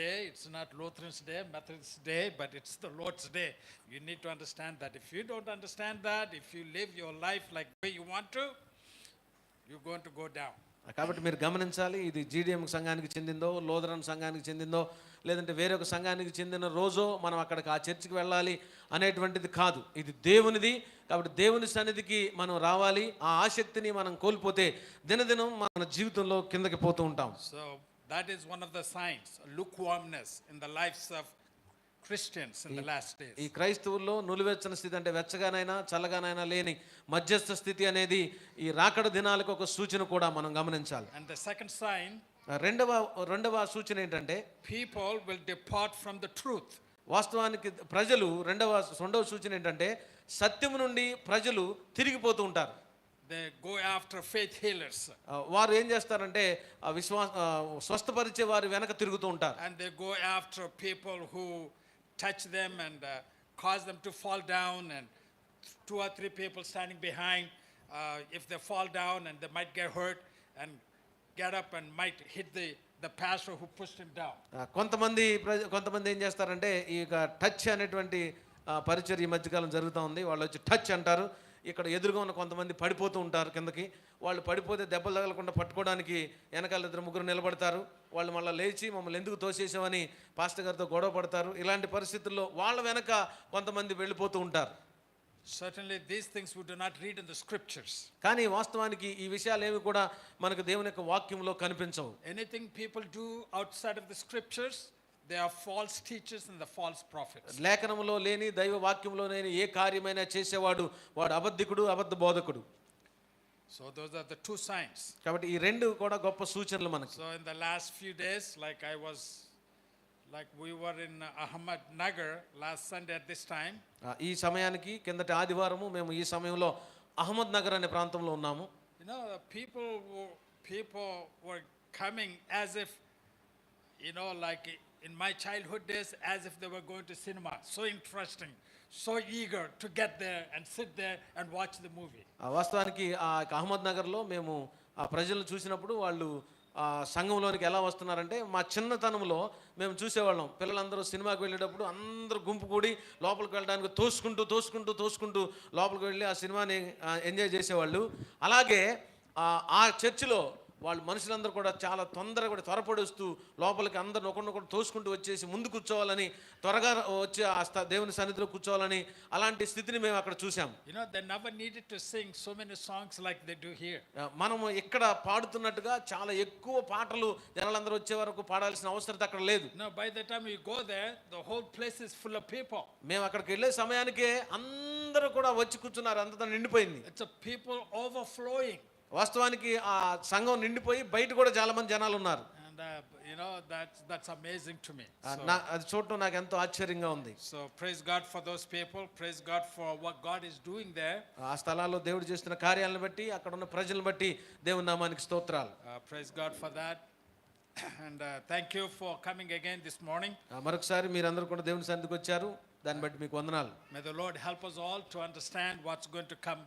day. It's not Lutheran's day, Methodist day, but it's the Lord's day. You need to understand that. If you don't understand that, if you live your life like the way you want to, you're going to go down. కాబట్టి మీరు గమనించాలి, ఇది GDM సంఘానికి చెందిందో, Lutheran సంఘానికి చెందిందో, లేదంటే వేరొక సంఘానికి చెందిన రోజో మనం అక్కడికి ఆ చర్చికి వెళ్ళాలి అనేటువంటిది కాదు. ఇది దేవునిది. కాబట్టి దేవుని సన్నిధికి మనం రావాలి. ఆ ఆసక్తిని మనం కోల్పోతే దినదినం మన జీవితంలో కిందకి పోతూ ఉంటాం. So that is one of the signs, lukewarmness in the lives of Christians in the last days. ఈ క్రైస్తవుల్లో నులివెచ్చని స్థితి అంటే వెచ్చగానైనా చల్లగానైనా లేని మధ్యస్థ స్థితి అనేది ఈ రాకడ దినాలకు ఒక సూచన కూడా మనం గమనించాలి. And the second sign, రెండవ సూచన ఏంటంటే people will depart from the truth. వాస్తవానికి ప్రజలు రెండవ సూచన ఏంటంటే సత్యం నుండి ప్రజలు తిరిగిపోతూ ఉంటారు. They go after faith healers. వారు ఏం చేస్తారంటే స్వస్థపరిచే వారి వెనక తిరుగుతూ ఉంటారు. And they go after people who touch them and cause them to fall down, and 2 or 3 people standing behind. If they fall down and they might get hurt and get up and might hit the pastor who pushed him down. కొంతమంది ఏం చేస్తారంటే ఈ touch అనేటువంటి పరిచర్య ఈ మధ్యకాలం జరుగుతూ ఉంది. వాళ్ళు వచ్చి టచ్ అంటారు. ఇక్కడ ఎదురుగా ఉన్న కొంతమంది పడిపోతూ ఉంటారు కిందకి. వాళ్ళు పడిపోతే దెబ్బలు తగలకుండా పట్టుకోవడానికి వెనకాల 2-3 నిలబడతారు. వాళ్ళు మళ్ళీ లేచి మమ్మల్ని ఎందుకు తోసేసామని పాస్టర్ గారితో గొడవ పడతారు. ఇలాంటి పరిస్థితుల్లో వాళ్ళ వెనక కొంతమంది వెళ్ళిపోతూ ఉంటారు. Certainly these things we do not read in the scriptures. కానీ వాస్తవానికి ఈ విషయాలు ఏవి కూడా మనకు దేవుని యొక్క వాక్యంలో కనిపించవు. Anything people do outside of the scriptures, they are false teachers and the false prophets. లేఖనములో లేని దైవ వాక్యంలో లేని ఏ కార్యమైనా చేసేవాడు వాడు అబద్ధికుడు, అబద్ధ బోధకుడు. So those are the 2 signs. కాబట్టి ఈ రెండు కూడా గొప్ప సూచనలు మనకి. So in the last few days, we were in Ahmednagar last Sunday at this time. ఈ సమయానికి కిందటి ఆదివారము మేము ఈ సమయంలో అహ్మద్ నగర్ అనే ప్రాంతంలో ఉన్నాము. You know, people were coming as if, you know, like in my childhood days, as if they were going to cinema. So interesting, so eager to get there and sit there and watch the movie. వాస్తవానికి అహ్మద్ నగర్లో మేము ఆ ప్రజలను చూసినప్పుడు వాళ్ళు సంఘంలోనికి ఎలా వస్తున్నారంటే మా చిన్నతనంలో మేము చూసేవాళ్ళం. పిల్లలందరూ సినిమాకి వెళ్ళేటప్పుడు అందరూ గుంపు కూడి లోపలికి వెళ్ళడానికి తోసుకుంటూ లోపలికి వెళ్ళి ఆ సినిమాని ఎంజాయ్ చేసేవాళ్ళు. అలాగే ఆ చర్చిలో వాళ్ళు మనుషులందరూ కూడా చాలా తొందరగా కూడా త్వరపడి వస్తూ లోపలికి అందరిని ఒకరినొకరు తోసుకుంటూ వచ్చేసి ముందు కూర్చోవాలని, త్వరగా వచ్చి ఆ దేవుని సన్నిధిలో కూర్చోవాలని అలాంటి స్థితిని మేము అక్కడ చూసాం. You know, they never needed to sing so many songs like they do here. మనము ఇక్కడ పాడుతున్నట్టుగా చాలా ఎక్కువ పాటలు జనాలందరూ వచ్చే వరకు పాడాల్సిన అవసరం అక్కడ లేదు. No, by the time you go there, the whole place is full of people. మేము అక్కడికి వెళ్ళే సమయానికే అందరూ కూడా వచ్చి కూర్చున్నారు. అంతా నిండిపోయింది. It's a people overflowing. వాస్తవానికి ఆ సంఘం నిండిపోయి బయట కూడా చాలా మంది జనాలు ఉన్నారు. And you know, that's amazing to me. అది చూడటం నాకు ఎంతో ఆశ్చర్యంగా ఉంది. So praise God for those people. Praise God for what God is doing there. ఆ స్థలాల్లో దేవుడు చేస్తున్న కార్యాలను బట్టి, అక్కడ ఉన్న ప్రజలను బట్టి దేవుని నామానికి స్తోత్రాలు. Praise God for that. And thank you for coming again this morning. మరొకసారి మీరందరూ కూడా దేవుని సన్నిధికి వచ్చారు. దాన్ని బట్టి మీకు వందనాలు. May the Lord help us all to understand what's going to come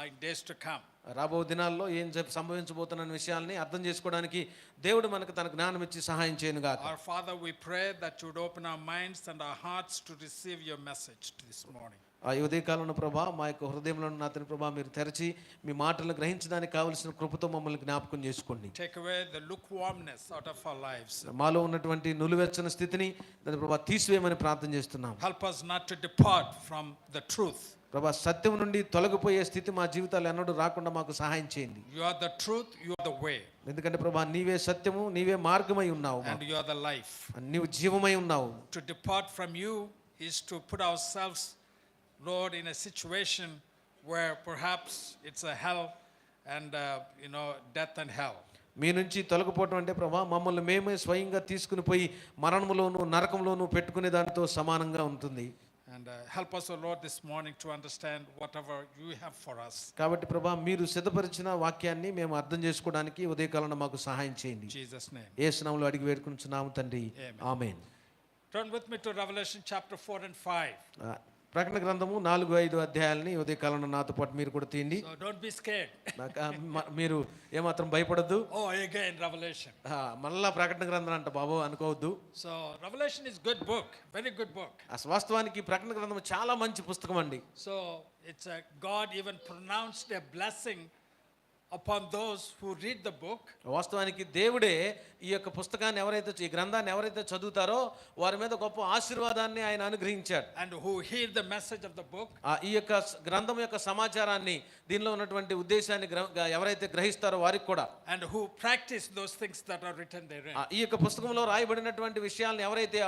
in days to come. రాబో దినాల్లో ఏం సంభవించబోతున్న విషయాల్ని అర్థం చేసుకోవడానికి దేవుడు మనకు తన జ్ఞానం ఇచ్చి సహాయం చేయను గాక. Our Father, we pray that you would open our minds and our hearts to receive your message this morning. ఈ ఉదయకాలంలో ప్రభా మా యొక్క హృదయంలో ఉన్న అతని ప్రభా మీరు తెరచి మీ మాటలను గ్రహించడానికి కావలసిన కృపతో మమ్మల్ని జ్ఞాపకం చేసుకోండి. Take away the lukewarmness out of our lives. మాలో ఉన్నటువంటి నులివెచ్చని స్థితిని దాని ప్రభా తీసివేయమని ప్రార్థన చేస్తున్నాం. Help us not to depart from the truth. ప్రభా సత్యం నుండి తొలగిపోయే స్థితి మా జీవితాలు ఎన్నడూ రాకుండా మాకు సహాయం చేయండి. You are the truth, you are the way. ఎందుకంటే ప్రభా నీవే సత్యము, నీవే మార్గమై ఉన్నావు. And you are the life. నీవు జీవమై ఉన్నావు. To depart from you is to put ourselves, Lord, in a situation where perhaps it's a hell and death and hell. మీ నుంచి తొలగిపోవటం అంటే ప్రభా మమ్మల్ని మేమే స్వయంగా తీసుకుని పోయి మరణంలోను నరకంలోను పెట్టుకునే దానితో సమానంగా ఉంటుంది. And help us, O Lord, this morning to understand whatever you have for us. కాబట్టి ప్రభా మీరు సిద్ధపరిచిన వాక్యాన్ని మేము అర్థం చేసుకోవడానికి ఉదయకాలంలో మాకు సహాయం చేయండి. Jesus name. యేసు నామములో అడిగి వేడుకుంటున్నాము తండ్రి. ఆమేన్. Turn with me to Revelation chapter 4 and 5. ప్రకటన గ్రంథము 4-5 అధ్యాయాలని ఉదయకాలంలో నాతో పాటు మీరు కూడా తీయండి. So don't be scared. మీరు ఏమాత్రం భయపడద్దు. Oh, again, Revelation. మళ్ళా ప్రకటన గ్రంథం అంట బాబు అనుకోవద్దు. So Revelation is good book, very good book. వాస్తవానికి ప్రకటన గ్రంథం చాలా మంచి పుస్తకం అండి. So it's a God even pronounced a blessing upon those who read the book. వాస్తవానికి దేవుడే ఈ యొక్క పుస్తకాన్ని ఎవరైతే ఈ గ్రంథాన్ని ఎవరైతే చదువుతారో వారి మీద గొప్ప ఆశీర్వాదాన్ని ఆయన అనుగ్రహించాడు. And who hear the message of the book. ఈ యొక్క గ్రంథం యొక్క సమాచారాన్ని దీనిలో ఉన్నటువంటి ఉద్దేశాన్ని ఎవరైతే గ్రహిస్తారో వారికి కూడా. And who practice those things that are written therein. ఈ యొక్క పుస్తకంలో రాయబడినటువంటి విషయాలను ఎవరైతే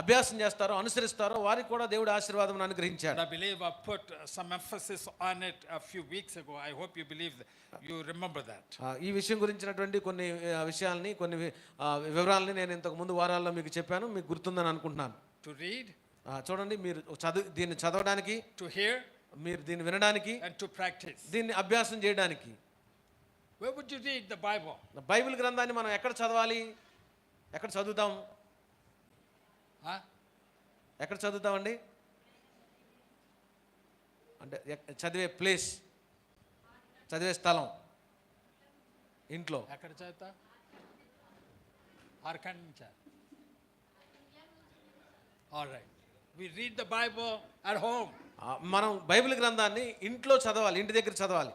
అభ్యాసం చేస్తారో అనుసరిస్తారో వారికి కూడా దేవుడు ఆశీర్వాదం అనుగ్రహించాడు. I believe I put some emphasis on it a few weeks ago. I hope you believe that. You remember that. ఈ విషయం గురించినటువంటి కొన్ని విషయాల్ని కొన్ని వివరాలని నేను ఇంతకు ముందు వారాల్లో మీకు చెప్పాను, మీకు గుర్తుందని అనుకుంటున్నాను. To read, చూడండి, మీరు దీన్ని చదవడానికి, to hear, మీరు దీన్ని వినడానికి, and to practice. దీన్ని అభ్యాసం చేయడానికి. Where would you read the Bible? Bible గ్రంథాన్ని మనం ఎక్కడ చదవాలి, ఎక్కడ చదువుతాం? ఎక్కడ చదువుతామండి? అంటే చదివే ప్లేస్, చదివే స్థలం ఇంట్లో. ఎక్కడ చదువుతా? ఆర్కంచా. All right. We read the Bible at home. మనం బైబిల్ గ్రంథాన్ని ఇంట్లో చదవాలి, ఇంటి దగ్గర చదవాలి.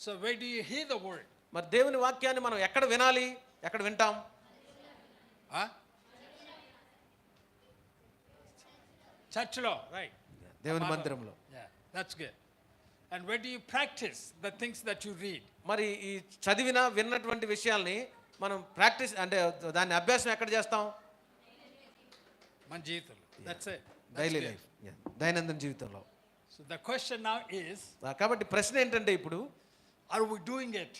So where do you hear the word? మరి దేవుని వాక్యాన్ని మనం ఎక్కడ వినాలి, ఎక్కడ వింటాం? చర్చిలో, right? దేవుని మందిరంలో. Yeah, that's good. And where do you practice the things that you read? మరి ఈ చదివిన విన్నటువంటి విషయాల్ని మనం ప్రాక్టీస్ అంటే దాన్ని అభ్యాసం ఎక్కడ చేస్తాం? మన జీవితంలో. That's it. డైలీ లైఫ్, దైనందిన జీవితంలో. So the question now is, కాబట్టి ప్రశ్న ఏంటంటే ఇప్పుడు, are we doing it?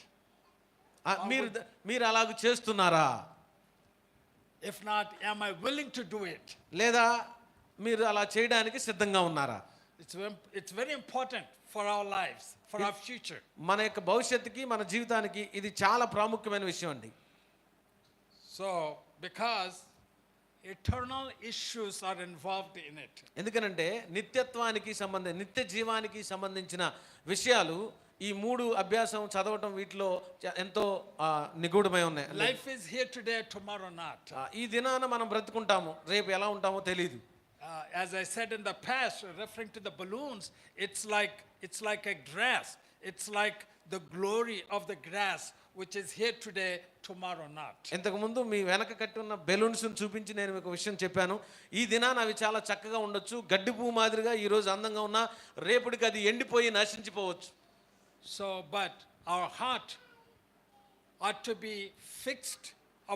మీరు అలాగ చేస్తున్నారా? If not, am I willing to do it? లేదా మీరు అలా చేయడానికి సిద్ధంగా ఉన్నారా? It's very important for our lives, for our future. మన యొక్క భవిష్యత్తుకి, మన జీవితానికి ఇది చాలా ప్రాముఖ్యమైన విషయం అండి. So because eternal issues are involved in it. ఎందుకనంటే నిత్య జీవానికి సంబంధించిన విషయాలు ఈ మూడు అభ్యాసం చదవటం వీటిలో ఎంతో నిగూఢమై ఉన్నాయి. Life is here today, tomorrow not. ఈ దినాన మనం బ్రతుకుంటాము, రేపు ఎలా ఉంటామో తెలియదు. As I said in the past, referring to the balloons, it's like a grass. It's like the glory of the grass, which is here today, tomorrow not. ఇంతకు ముందు మీ వెనక కట్టి ఉన్న బెలూన్స్ చూపించి నేను మీకు విషయం చెప్పాను. ఈ దినాన అవి చాలా చక్కగా ఉండొచ్చు, గడ్డి పువ్వు మాదిరిగా ఈ రోజు అందంగా ఉన్నా రేపటికి అది ఎండిపోయి నశించిపోవచ్చు. So but our heart ought to be fixed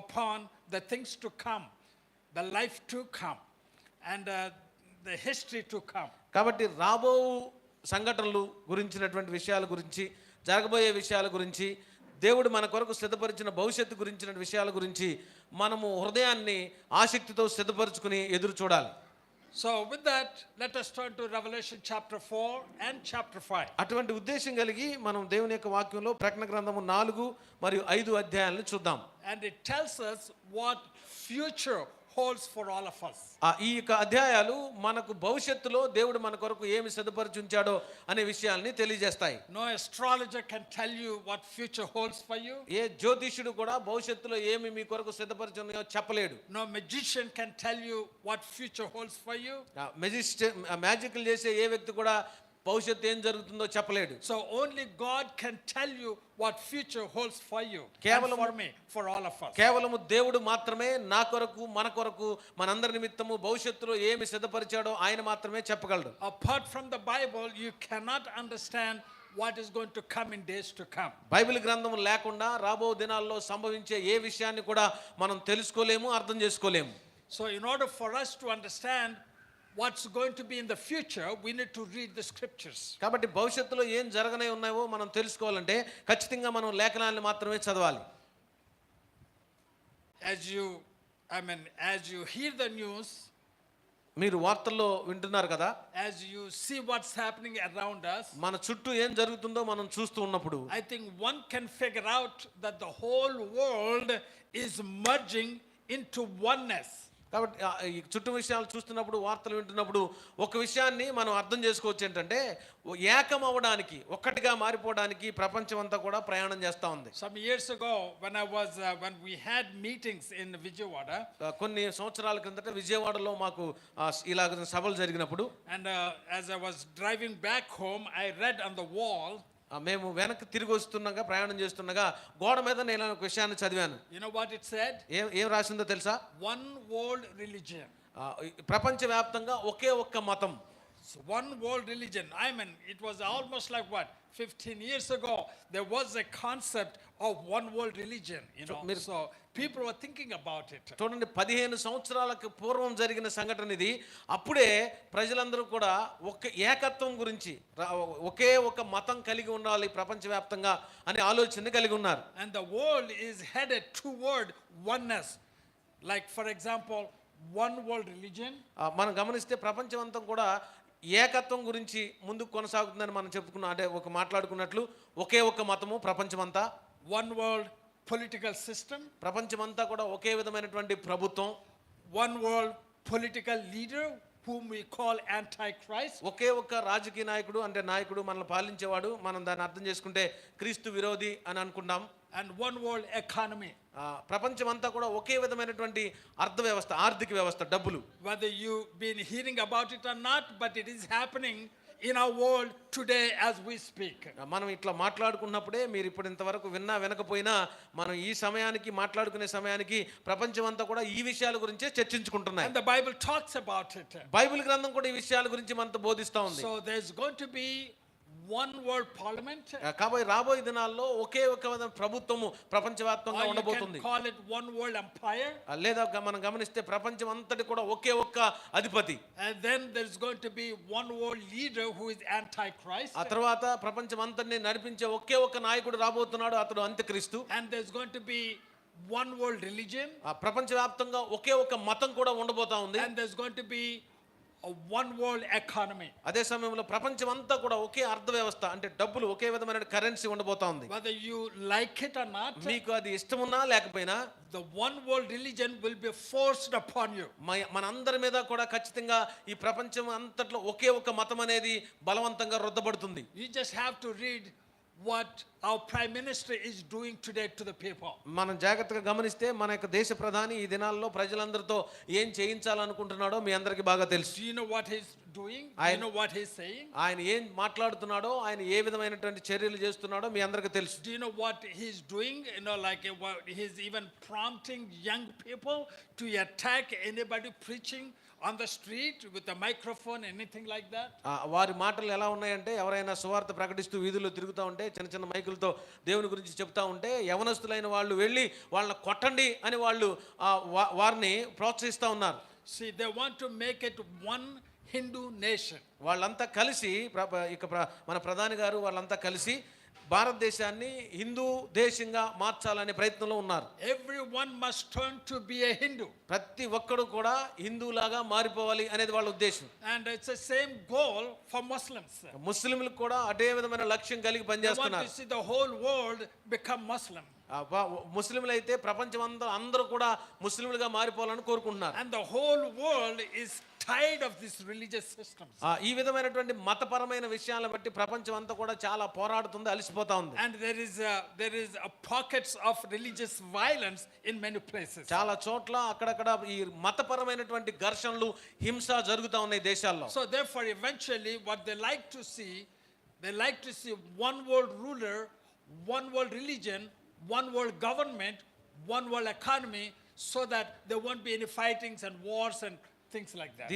upon the things to come, the life to come, and the history to come. కాబట్టి రాబో సంఘటనలు గురించినటువంటి విషయాల గురించి, జరగబోయే విషయాల గురించి, దేవుడు మన కొరకు సిద్ధపరిచిన భవిష్యత్తు గురించిన విషయాల గురించి మనము హృదయాన్ని ఆసక్తితో సిద్ధపరచుకుని ఎదురు చూడాలి. So with that, let us turn to Revelation chapter 4 and chapter 5. అటువంటి ఉద్దేశం కలిగి మనం దేవుని యొక్క వాక్యంలో ప్రకటన గ్రంథము 4 మరియు 5 అధ్యాయాలను చూద్దాం. And it tells us what future holds for all of us. ఈ యొక్క అధ్యాయాలు మనకు భవిష్యత్తులో దేవుడు మన కొరకు ఏమి సిద్ధపరిచి ఉంచాడో అనే విషయాల్ని తెలియజేస్తాయి. No astrologer can tell you what future holds for you. ఏ జ్యోతిష్యుడు కూడా భవిష్యత్తులో ఏమి మీ కొరకు సిద్ధపరిచి ఉన్నాయో చెప్పలేడు. No magician can tell you what future holds for you. మ్యాజిక్లు చేసే ఏ వ్యక్తి కూడా భవిష్యత్తు ఏం జరుగుతుందో చెప్పలేడు. So only God can tell you what future holds for you, కేవలం and for me, for all of us. కేవలము దేవుడు మాత్రమే నా కొరకు, మన కొరకు, మనందరి నిమిత్తము భవిష్యత్తులో ఏమి సిద్ధపరిచాడో ఆయన మాత్రమే చెప్పగలడు. Apart from the Bible, you cannot understand what is going to come in days to come. Bible గ్రంథం లేకుండా రాబో దినాల్లో సంభవించే ఏ విషయాన్ని కూడా మనం తెలుసుకోలేము, అర్థం చేసుకోలేము. So in order for us to understand what's going to be in the future, we need to read the scriptures. కాబట్టి భవిష్యత్తులో ఏం జరగనే ఉన్నాయో మనం తెలుసుకోవాలంటే ఖచ్చితంగా మనం లేఖనాలను మాత్రమే చదవాలి. As you hear the news, మీరు వార్తల్లో వింటున్నారు కదా, as you see what's happening around us, మన చుట్టూ ఏం జరుగుతుందో మనం చూస్తూ ఉన్నప్పుడు I think one can figure out that the whole world is merging into oneness. కాబట్టి ఈ చుట్టూ విషయాలు చూస్తున్నప్పుడు వార్తలు వింటున్నప్పుడు ఒక విషయాన్ని మనం అర్థం చేసుకోవచ్చు ఏంటంటే ఏకం అవ్వడానికి ఒక్కటిగా మారిపోవడానికి ప్రపంచం అంతా కూడా ప్రయాణం చేస్తూ ఉంది. Some years ago, when we had meetings in Vijayawada, కొన్ని సంవత్సరాల కిందట విజయవాడలో మాకు ఇలాగ సభలు జరిగినప్పుడు and as I was driving back home, I read on the wall. మేము వెనక్కి తిరిగి వస్తుండగా ప్రయాణం చేస్తుండగా గోడ మీద నేను ఒక విషయాన్ని చదివాను. You know what it said? ఏం రాసిందో తెలుసా? One world religion. ప్రపంచవ్యాప్తంగా ఒకే ఒక్క మతం. So one world religion. I mean, it was almost like what? 15 years ago, there was a concept of one world religion, you know. So people were thinking about it. చూడండి, 15 సంవత్సరాలకు పూర్వం జరిగిన సంఘటన ఇది. అప్పుడే ప్రజలందరూ కూడా ఒక ఏకత్వం గురించి ఒకే ఒక మతం కలిగి ఉండాలి ప్రపంచవ్యాప్తంగా అనే ఆలోచన కలిగి ఉన్నారు. And the world is headed toward oneness. Like for example, one world religion. మనం గమనిస్తే ప్రపంచం అంతా కూడా ఏకత్వం గురించి ముందుకు కొనసాగుతుందని మనం చెప్పుకున్నాం. అంటే ఒక మాట్లాడుకున్నట్లు ఒకే ఒక్క మతము ప్రపంచమంతా. One world political system. ప్రపంచమంతా కూడా ఒకే విధమైనటువంటి ప్రభుత్వం. One world political leader whom we call Antichrist. ఒకే ఒక్క రాజకీయ నాయకుడు, అంటే నాయకుడు మనల్ని పాలించేవాడు. మనం దాన్ని అర్థం చేసుకుంటే క్రీస్తు విరోధి అని అనుకుంటాం. And one world economy. ప్రపంచమంతా కూడా ఒకే విధమైనటువంటి అర్థ వ్యవస్థ, ఆర్థిక వ్యవస్థ, డబ్బులు. Whether you've been hearing about it or not, but it is happening in our world today as we speak. మనం ఇట్లా మాట్లాడుకున్నప్పుడే మీరు ఇప్పుడు ఇంతవరకు వినకపోయినా మనం ఈ సమయానికి మాట్లాడుకునే సమయానికి ప్రపంచం అంతా కూడా ఈ విషయాల గురించే చర్చించుకుంటున్నాయి. And the Bible talks about it. Bible గ్రంథం కూడా ఈ విషయాల గురించి మనతో బోధిస్తూ ఉంది. So there's going to be one world parliament. కాబట్టి రాబోయే దినాల్లో ఒకే ఒక ప్రభుత్వము ప్రపంచవ్యాప్తంగా ఉండబోతుంది. Call it one world empire. లేదా మనం గమనిస్తే ప్రపంచం అంతటి కూడా ఒకే ఒక్క అధిపతి. And then there's going to be one world leader who is Antichrist. ఆ తర్వాత ప్రపంచం అంతటిని నడిపించే ఒకే ఒక్క నాయకుడు రాబోతున్నాడు, అతడు అంత్యక్రీస్తు. And there's going to be one world religion. ప్రపంచవ్యాప్తంగా ఒకే ఒక్క మతం కూడా ఉండబోతా ఉంది. And there's going to be a one world economy. అదే సమయంలో ప్రపంచం అంతా కూడా ఒకే అర్థ వ్యవస్థ, అంటే డబ్బులు ఒకే విధమైన కరెన్సీ ఉండబోతా ఉంది. Whether you like it or not, మీకు అది ఇష్టమున్నా లేకపోయినా the one world religion will be forced upon you. మనందరి మీద కూడా ఖచ్చితంగా ఈ ప్రపంచం అంతట్లో ఒకే ఒక మతం అనేది బలవంతంగా రుద్దబడుతుంది. You just have to read what our prime minister is doing today to the people. మనం జాగ్రత్తగా గమనిస్తే మన యొక్క దేశ ప్రధాని ఈ దినాల్లో ప్రజలందరితో ఏం చేయించాలనుకుంటున్నాడో మీ అందరికీ బాగా తెలుసు. Do you know what he's doing? Do you know what he's saying? ఆయన ఏం మాట్లాడుతున్నాడో, ఆయన ఏ విధమైనటువంటి చర్యలు చేస్తున్నాడో మీ అందరికీ తెలుసు. Do you know what he's doing? You know, like he's even prompting young people to attack anybody preaching on the street with a microphone, anything like that. వారి మాటలు ఎలా ఉన్నాయంటే, ఎవరైనా సువార్త ప్రకటిస్తూ వీధుల్లో తిరుగుతూ ఉంటే చిన్న చిన్న మైకులతో దేవుని గురించి చెప్తా ఉంటే యవనస్తులైన వాళ్ళు వెళ్ళి వాళ్ళని కొట్టండి అని వాళ్ళు వారిని ప్రోత్సహిస్తూ ఉన్నారు. See, they want to make it one Hindu nation. వాళ్ళంతా కలిసి మన ప్రధాని గారు వాళ్ళంతా కలిసి భారతదేశాన్ని హిందూ దేశంగా మార్చాలనే ప్రయత్నంలో ఉన్నారు. Everyone must turn to be a Hindu. ప్రతి ఒక్కడు కూడా హిందూలాగా మారిపోవాలి అనేది వాళ్ళ ఉద్దేశం. And it's the same goal for Muslims. ముస్లింలకు కూడా అదే విధమైన లక్ష్యం కలిగి పనిచేస్తున్నారు. They want to see the whole world become Muslim. ముస్లింలు అయితే ప్రపంచం అందరూ కూడా ముస్లింలుగా మారిపోవాలని కోరుకుంటున్నారు. And the whole world is tired of this religious systems. ఈ విధమైనటువంటి మతపరమైన విషయాలను బట్టి ప్రపంచం అంతా కూడా చాలా పోరాడుతుంది, అలసిపోతా ఉంది. And there is a pockets of religious violence in many places. చాలా చోట్ల అక్కడక్కడ ఈ మతపరమైనటువంటి ఘర్షణలు, హింస జరుగుతా ఉన్నాయి దేశాల్లో. So therefore eventually what they like to see one world ruler, one world religion, one world government, one world economy, so that there won't be any fightings and wars and things like that.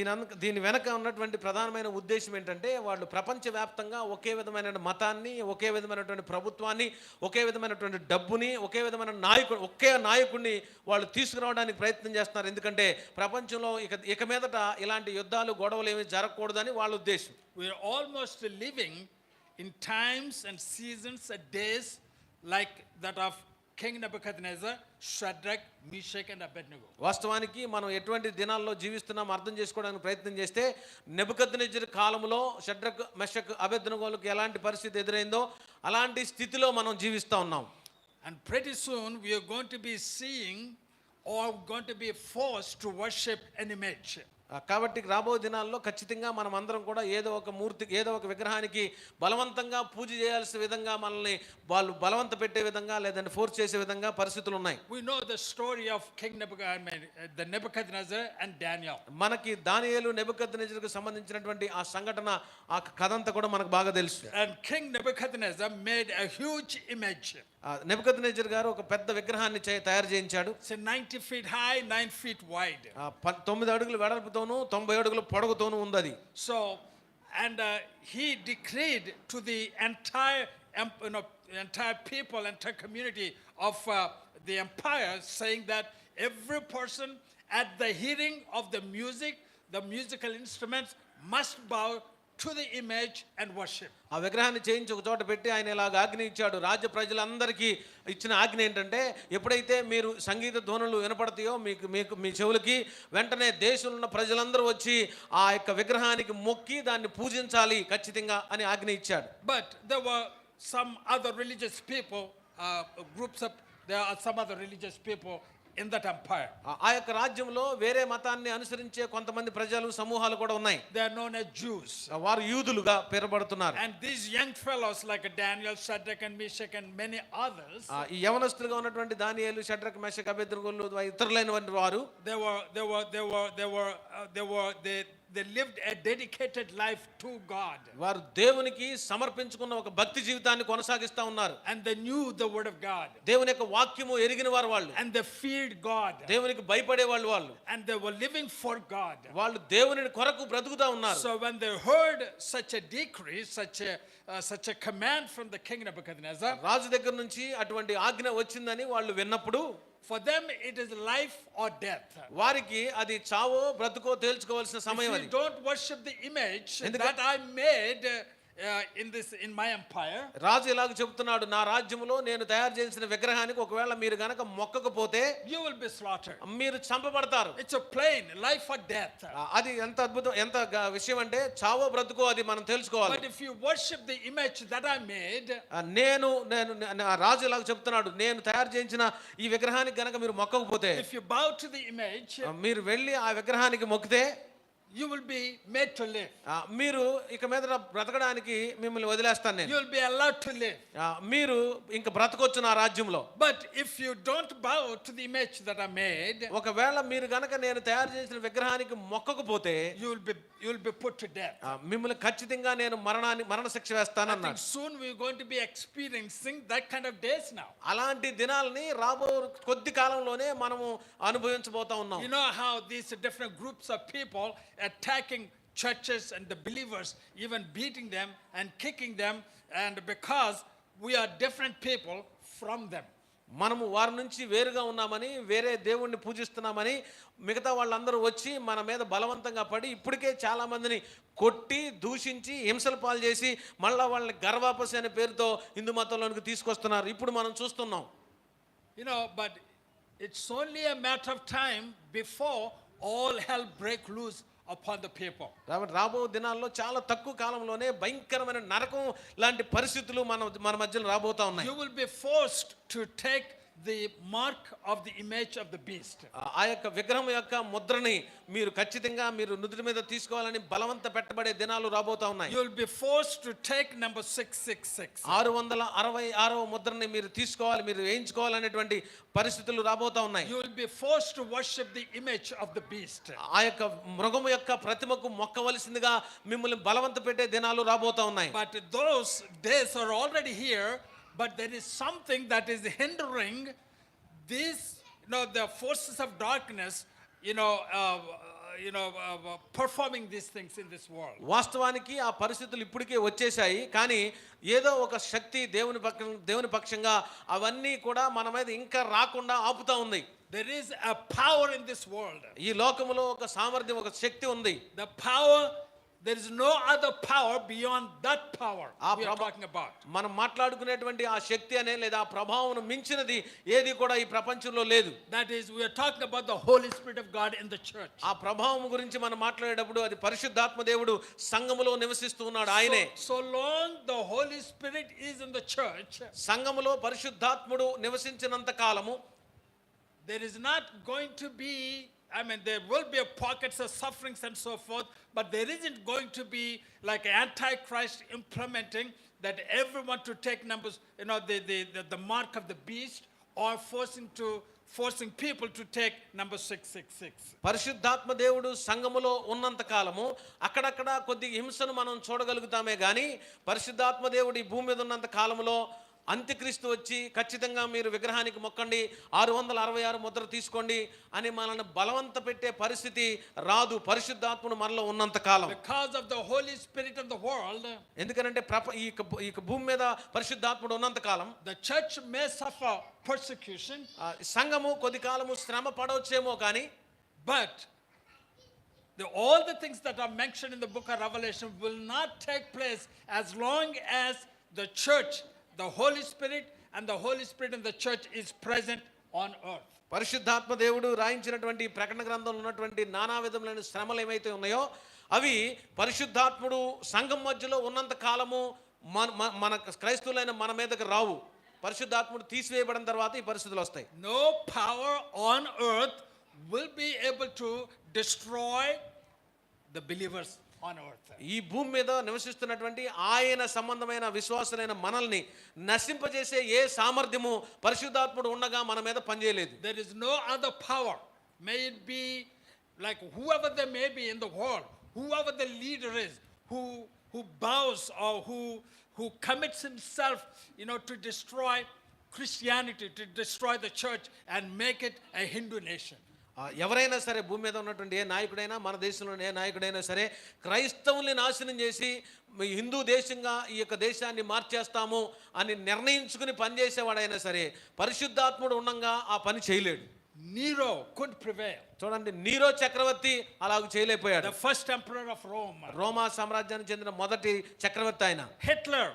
దీని వెనక ఉన్నటువంటి ప్రధానమైన ఉద్దేశం ఏంటంటే, వాళ్ళు ప్రపంచవ్యాప్తంగా ఒకే విధమైన మతాన్ని, ఒకే విధమైనటువంటి ప్రభుత్వాన్ని, ఒకే విధమైనటువంటి డబ్బుని, ఒకే విధమైన నాయకుడిని వాళ్ళు తీసుకురావడానికి ప్రయత్నం చేస్తున్నారు. ఎందుకంటే ప్రపంచంలో ఇక మీదట ఇలాంటి యుద్ధాలు, గొడవలు ఏమీ జరగకూడదని వాళ్ళ ఉద్దేశం. We are almost living in times and seasons and days like that of King Nebuchadnezzar, Shadrach, Meshach and Abednego. వాస్తవానికి మనం ఎటువంటి దినాల్లో జీవిస్తున్నాం అర్థం చేసుకోవడానికి ప్రయత్నం చేస్తే, నెబుకద్నెజర్ కాలంలో షడ్రక్, మెషక్, అబేద్నెగోలకు ఎలాంటి పరిస్థితి ఎదురైందో అలాంటి స్థితిలో మనం జీవిస్తూ ఉన్నాం. And pretty soon we are going to be seeing or going to be forced to worship an image. కాబట్టి రాబో దినాల్లో ఖచ్చితంగా మనం అందరం కూడా ఏదో ఒక మూర్తికి ఏదో ఒక విగ్రహానికి బలవంతంగా పూజ చేయాల్సిన విధంగా మనల్ని వాళ్ళు బలవంత పెట్టే విధంగా లేదంటే ఫోర్స్ చేసే విధంగా పరిస్థితులు ఉన్నాయి. We know the story of King Nebuchadnezzar and Daniel. మనకి దానియేలు నెబుకద్నెజరుకు సంబంధించినటువంటి ఆ సంఘటన ఆ కథ అంతా కూడా మనకు బాగా తెలుసు. And King Nebuchadnezzar made a huge image. Nebuchadnezzar గారు ఒక పెద్ద విగ్రహాన్ని తయారు చేయించాడు. It's 90 feet high, 9 feet wide. 9 అడుగులు వెడల్పుతోను 90 అడుగులు పొడవుతోను ఉంది అది. So, and he decreed to the entire people, entire community of the empire, saying that every person at the hearing of the music, the musical instruments, must bow to the image and worship. ఆ విగ్రహాన్ని చేయించి ఒక చోట పెట్టి ఆయన ఇలాగ ఆజ్ఞ ఇచ్చాడు. రాజ్య ప్రజలందరికీ ఇచ్చిన ఆజ్ఞ ఏంటంటే ఎప్పుడైతే మీరు సంగీత ధ్వనులు వినపడతాయో మీకు మీ చెవులకి వెంటనే దేశంలో ఉన్న ప్రజలందరూ వచ్చి ఆ యొక్క విగ్రహానికి మొక్కి దాన్ని పూజించాలి ఖచ్చితంగా అని ఆజ్ఞ ఇచ్చాడు. But there were some other religious people, there are some other religious people in that empire. ఆ యొక్క రాజ్యంలో వేరే మతాన్ని అనుసరించే కొంతమంది ప్రజలు సమూహాలు కూడా ఉన్నాయి. They are known as Jews. వారు యూదులుగా పేర్కొనబడుతున్నారు. And these young fellows like Daniel, Shadrach and Meshach and many others, ఈ యవనస్తులుగా ఉన్నటువంటి దానియేలు, షడ్రక్, మెషక్, అబేద్నెగోలు ఇతరులైనటువంటి వారు they lived a dedicated life to God. వారు దేవునికి సమర్పించుకున్న ఒక భక్తి జీవితాన్ని కొనసాగిస్తా ఉన్నారు. And they knew the word of God. దేవుని యొక్క వాక్యము ఎరిగిన వారు వాళ్ళు. And they feared God. దేవునికి భయపడే వాళ్ళు. And they were living for God. వాళ్ళు దేవుని కొరకు బ్రతుకుతా ఉన్నారు. So when they heard such a decree, such a command from the king Nebuchadnezzar, రాజు దగ్గర నుంచి అటువంటి ఆజ్ఞ వచ్చిందని వాళ్ళు విన్నప్పుడు for them it is life or death. వారికి అది చావో బ్రతుకో తేల్చుకోవాల్సిన సమయం అది. If you don't worship the image that I made in my empire, రాజు ఇలాగ చెప్తున్నాడు, నా రాజ్యములో నేను తయారు చేసిన విగ్రహానికి ఒకవేళ మీరు గనక మొక్కకపోతే you will be slaughtered. మీరు చంపబడతారు. It's a plain life or death. అది ఎంత అద్భుతం, ఎంత విషయం అంటే చావో బ్రతుకో అది మనం తెలుసుకోవాలి. But if you worship the image that I made, నేను రాజు ఇలాగ చెప్తున్నాడు, నేను తయారు చేయించిన ఈ విగ్రహానికి గనక మీరు మొక్కకపోతే, if you bow to the image, మీరు వెళ్ళి ఆ విగ్రహానికి మొక్కితే you will be made to live. మీరు ఇక మీద బ్రతకడానికి మిమ్మల్ని వదిలేస్తాను నేను. You will be allowed to live. మీరు ఇంక బ్రతకొచ్చు నా రాజ్యంలో. But if you don't bow to the image that I made, ఒకవేళ మీరు గనక నేను తయారు చేసిన విగ్రహానికి మొక్కకపోతే you will be put to death. మిమ్మల్ని ఖచ్చితంగా నేను మరణ శిక్ష వేస్తాను అన్నాడు. Soon we are going to be experiencing that kind of days now. అలాంటి దినాలని రాబో కొద్ది కాలంలోనే మనము అనుభవించబోతా ఉన్నాం. You know how these different groups of people attacking churches and the believers, even beating them and kicking them, and because we are different people from them. మనము వారి నుంచి వేరుగా ఉన్నామని, వేరే దేవుణ్ణి పూజిస్తున్నామని మిగతా వాళ్ళందరూ వచ్చి మన మీద బలవంతంగా పడి ఇప్పటికే చాలా మందిని కొట్టి దూషించి హింసల పాలు చేసి మళ్ళా వాళ్ళని గర్వాపసి అనే పేరుతో హిందూ మతంలోనికి తీసుకొస్తున్నారు. ఇప్పుడు మనం చూస్తున్నాం. You know, but it's only a matter of time before all hell break loose upon the people. కాబట్టి రాబో దినాల్లో చాలా తక్కువ కాలంలోనే భయంకరమైన నరకం లాంటి పరిస్థితులు మన మధ్యలో రాబోతా ఉన్నాయి. You will be forced to take the mark of the image of the beast. ఆ యొక్క విగ్రహం యొక్క ముద్రని మీరు ఖచ్చితంగా మీరు నుదుటి మీద తీసుకోవాలని బలవంత పెట్టబడే దినాలు రాబోతా ఉన్నాయి. You will be forced to take number 666. 666వ ముద్రని మీరు తీసుకోవాలి, మీరు వేయించుకోవాలనేటువంటి పరిస్థితులు రాబోతా ఉన్నాయి. You will be forced to worship the image of the beast. ఆ యొక్క మృగము యొక్క ప్రతిమకు మొక్కవలసిందిగా మిమ్మల్ని బలవంత పెట్టే దినాలు రాబోతా ఉన్నాయి. But those days are already here. But there is something that is hindering these, the forces of darkness, performing these things in this world. వాస్తవానికి ఆ పరిస్థితులు ఇప్పటికే వచ్చేసాయి, కానీ ఏదో ఒక శక్తి దేవుని పక్షంగా అవన్నీ కూడా మన మీద ఇంకా రాకుండా ఆపుతా ఉంది. There is a power in this world. ఈ లోకములో ఒక సామర్థ్యం, ఒక శక్తి ఉంది. The power, there is no other power beyond that power we are talking about. మనం మాట్లాడుకునేటువంటి ఆ శక్తి అనే లేదా ఆ ప్రభావం మించినది ఏది కూడా ఈ ప్రపంచంలో లేదు. That is, we are talking about the Holy Spirit of God in the church. ఆ ప్రభావం గురించి మనం మాట్లాడేటప్పుడు అది పరిశుద్ధాత్మ దేవుడు సంఘములో నివసిస్తూ ఉన్నాడు. ఆయనే. So long the Holy Spirit is in the church, సంఘములో పరిశుద్ధాత్ముడు నివసించినంత కాలము there is not going to be, I mean, there will be pockets of sufferings and so forth, but there isn't going to be like Antichrist implementing that everyone to take numbers, the mark of the beast, or forcing people to take number 666. పరిశుద్ధాత్మ దేవుడు సంఘములో ఉన్నంత కాలము అక్కడక్కడ కొద్ది హింసను మనం చూడగలుగుతామే కానీ పరిశుద్ధాత్మ దేవుడు ఈ భూమి మీద ఉన్నంత కాలములో అంత్యక్రీస్తు వచ్చి ఖచ్చితంగా మీరు విగ్రహానికి మొక్కండి 666 ముద్ర తీసుకోండి అని మనల్ని బలవంత పెట్టే పరిస్థితి రాదు పరిశుద్ధాత్ముడు మనలో ఉన్నంత కాలం. Because of the Holy Spirit of the world, ఎందుకంటే ఈ భూమి మీద పరిశుద్ధాత్ముడు ఉన్నంత కాలం the church may suffer persecution, సంఘము కొద్ది కాలము శ్రమ పడవచ్చేమో కానీ but all the things that are mentioned in the book of Revelation will not take place as long as the church, the Holy Spirit and the Holy Spirit in the church is present on earth. పరిశుద్ధాత్మ దేవుడు రాయించినటువంటి ప్రకటన గ్రంథంలో ఉన్నటువంటి నానా విధములైన శ్రమలు ఏమైతే ఉన్నాయో అవి పరిశుద్ధాత్ముడు సంఘం మధ్యలో ఉన్నంత కాలము మన క్రైస్తవులైన మన మీదకి రావు. పరిశుద్ధాత్ముడు తీసివేయబడిన తర్వాత ఈ పరిస్థితులు వస్తాయి. No power on earth will be able to destroy the believers on earth. ఈ భూమి మీద నివసిస్తున్నటువంటి ఆయన సంబంధమైన విశ్వాసులైన మనల్ని నశింపజేసే ఏ సామర్థ్యము పరిశుద్ధాత్ముడు ఉండగా మన మీద పనిచేయలేదు. There is no other power, may it be like whoever they may be in the world, whoever the leader is, who bows or who commits himself, to destroy Christianity, to destroy the church and make it a Hindu nation. ఎవరైనా సరే భూమి మీద ఉన్నటువంటి ఏ నాయకుడైనా మన దేశంలోని ఏ నాయకుడైనా సరే క్రైస్తవుల్ని నాశనం చేసి హిందూ దేశంగా ఈ యొక్క దేశాన్ని మార్చేస్తాము అని నిర్ణయించుకుని పనిచేసేవాడైనా సరే పరిశుద్ధాత్ముడు ఉండగా ఆ పని చేయలేడు. Nero could prevail. చూడండి నీరో చక్రవర్తి అలాగ చేయలేకపోయాడు. The first emperor of Rome. రోమా సామ్రాజ్యానికి చెందిన మొదటి చక్రవర్తి ఆయన. Hitler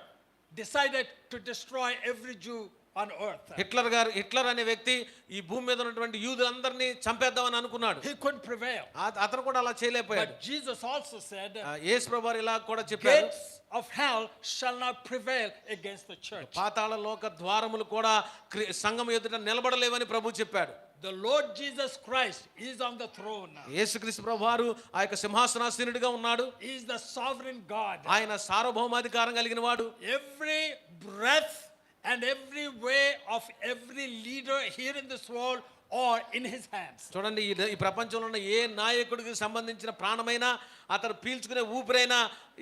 decided to destroy every Jew on earth. Hitler అనే వ్యక్తి ఈ భూమి మీద ఉన్నటువంటి యూదులందరినీ చంపేద్దామని అనుకున్నాడు. He couldn't prevail. అతను కూడా అలా చేయలేకపోయాడు. But Jesus also said, యేసు ప్రభువారు ఇలా కూడా చెప్పారు, gates of hell shall not prevail against the church. పాతాళ లోక ద్వారములు కూడా సంఘం ఎదుట నిలబడలేవని ప్రభు చెప్పాడు. The Lord Jesus Christ is on the throne. యేసుక్రీస్తు ప్రభువారు ఆ యొక్క సింహాసనాసీనుడిగా ఉన్నాడు. He is the sovereign God. ఆయన సార్వభౌమాధికారం కలిగిన వాడు. Every breath and every way of every leader here in this world are in his hands. చూడండి ఈ ప్రపంచంలో ఉన్న ఏ నాయకుడికి సంబంధించిన ప్రాణమైనా అతను పీల్చుకునే ఊపిరైనా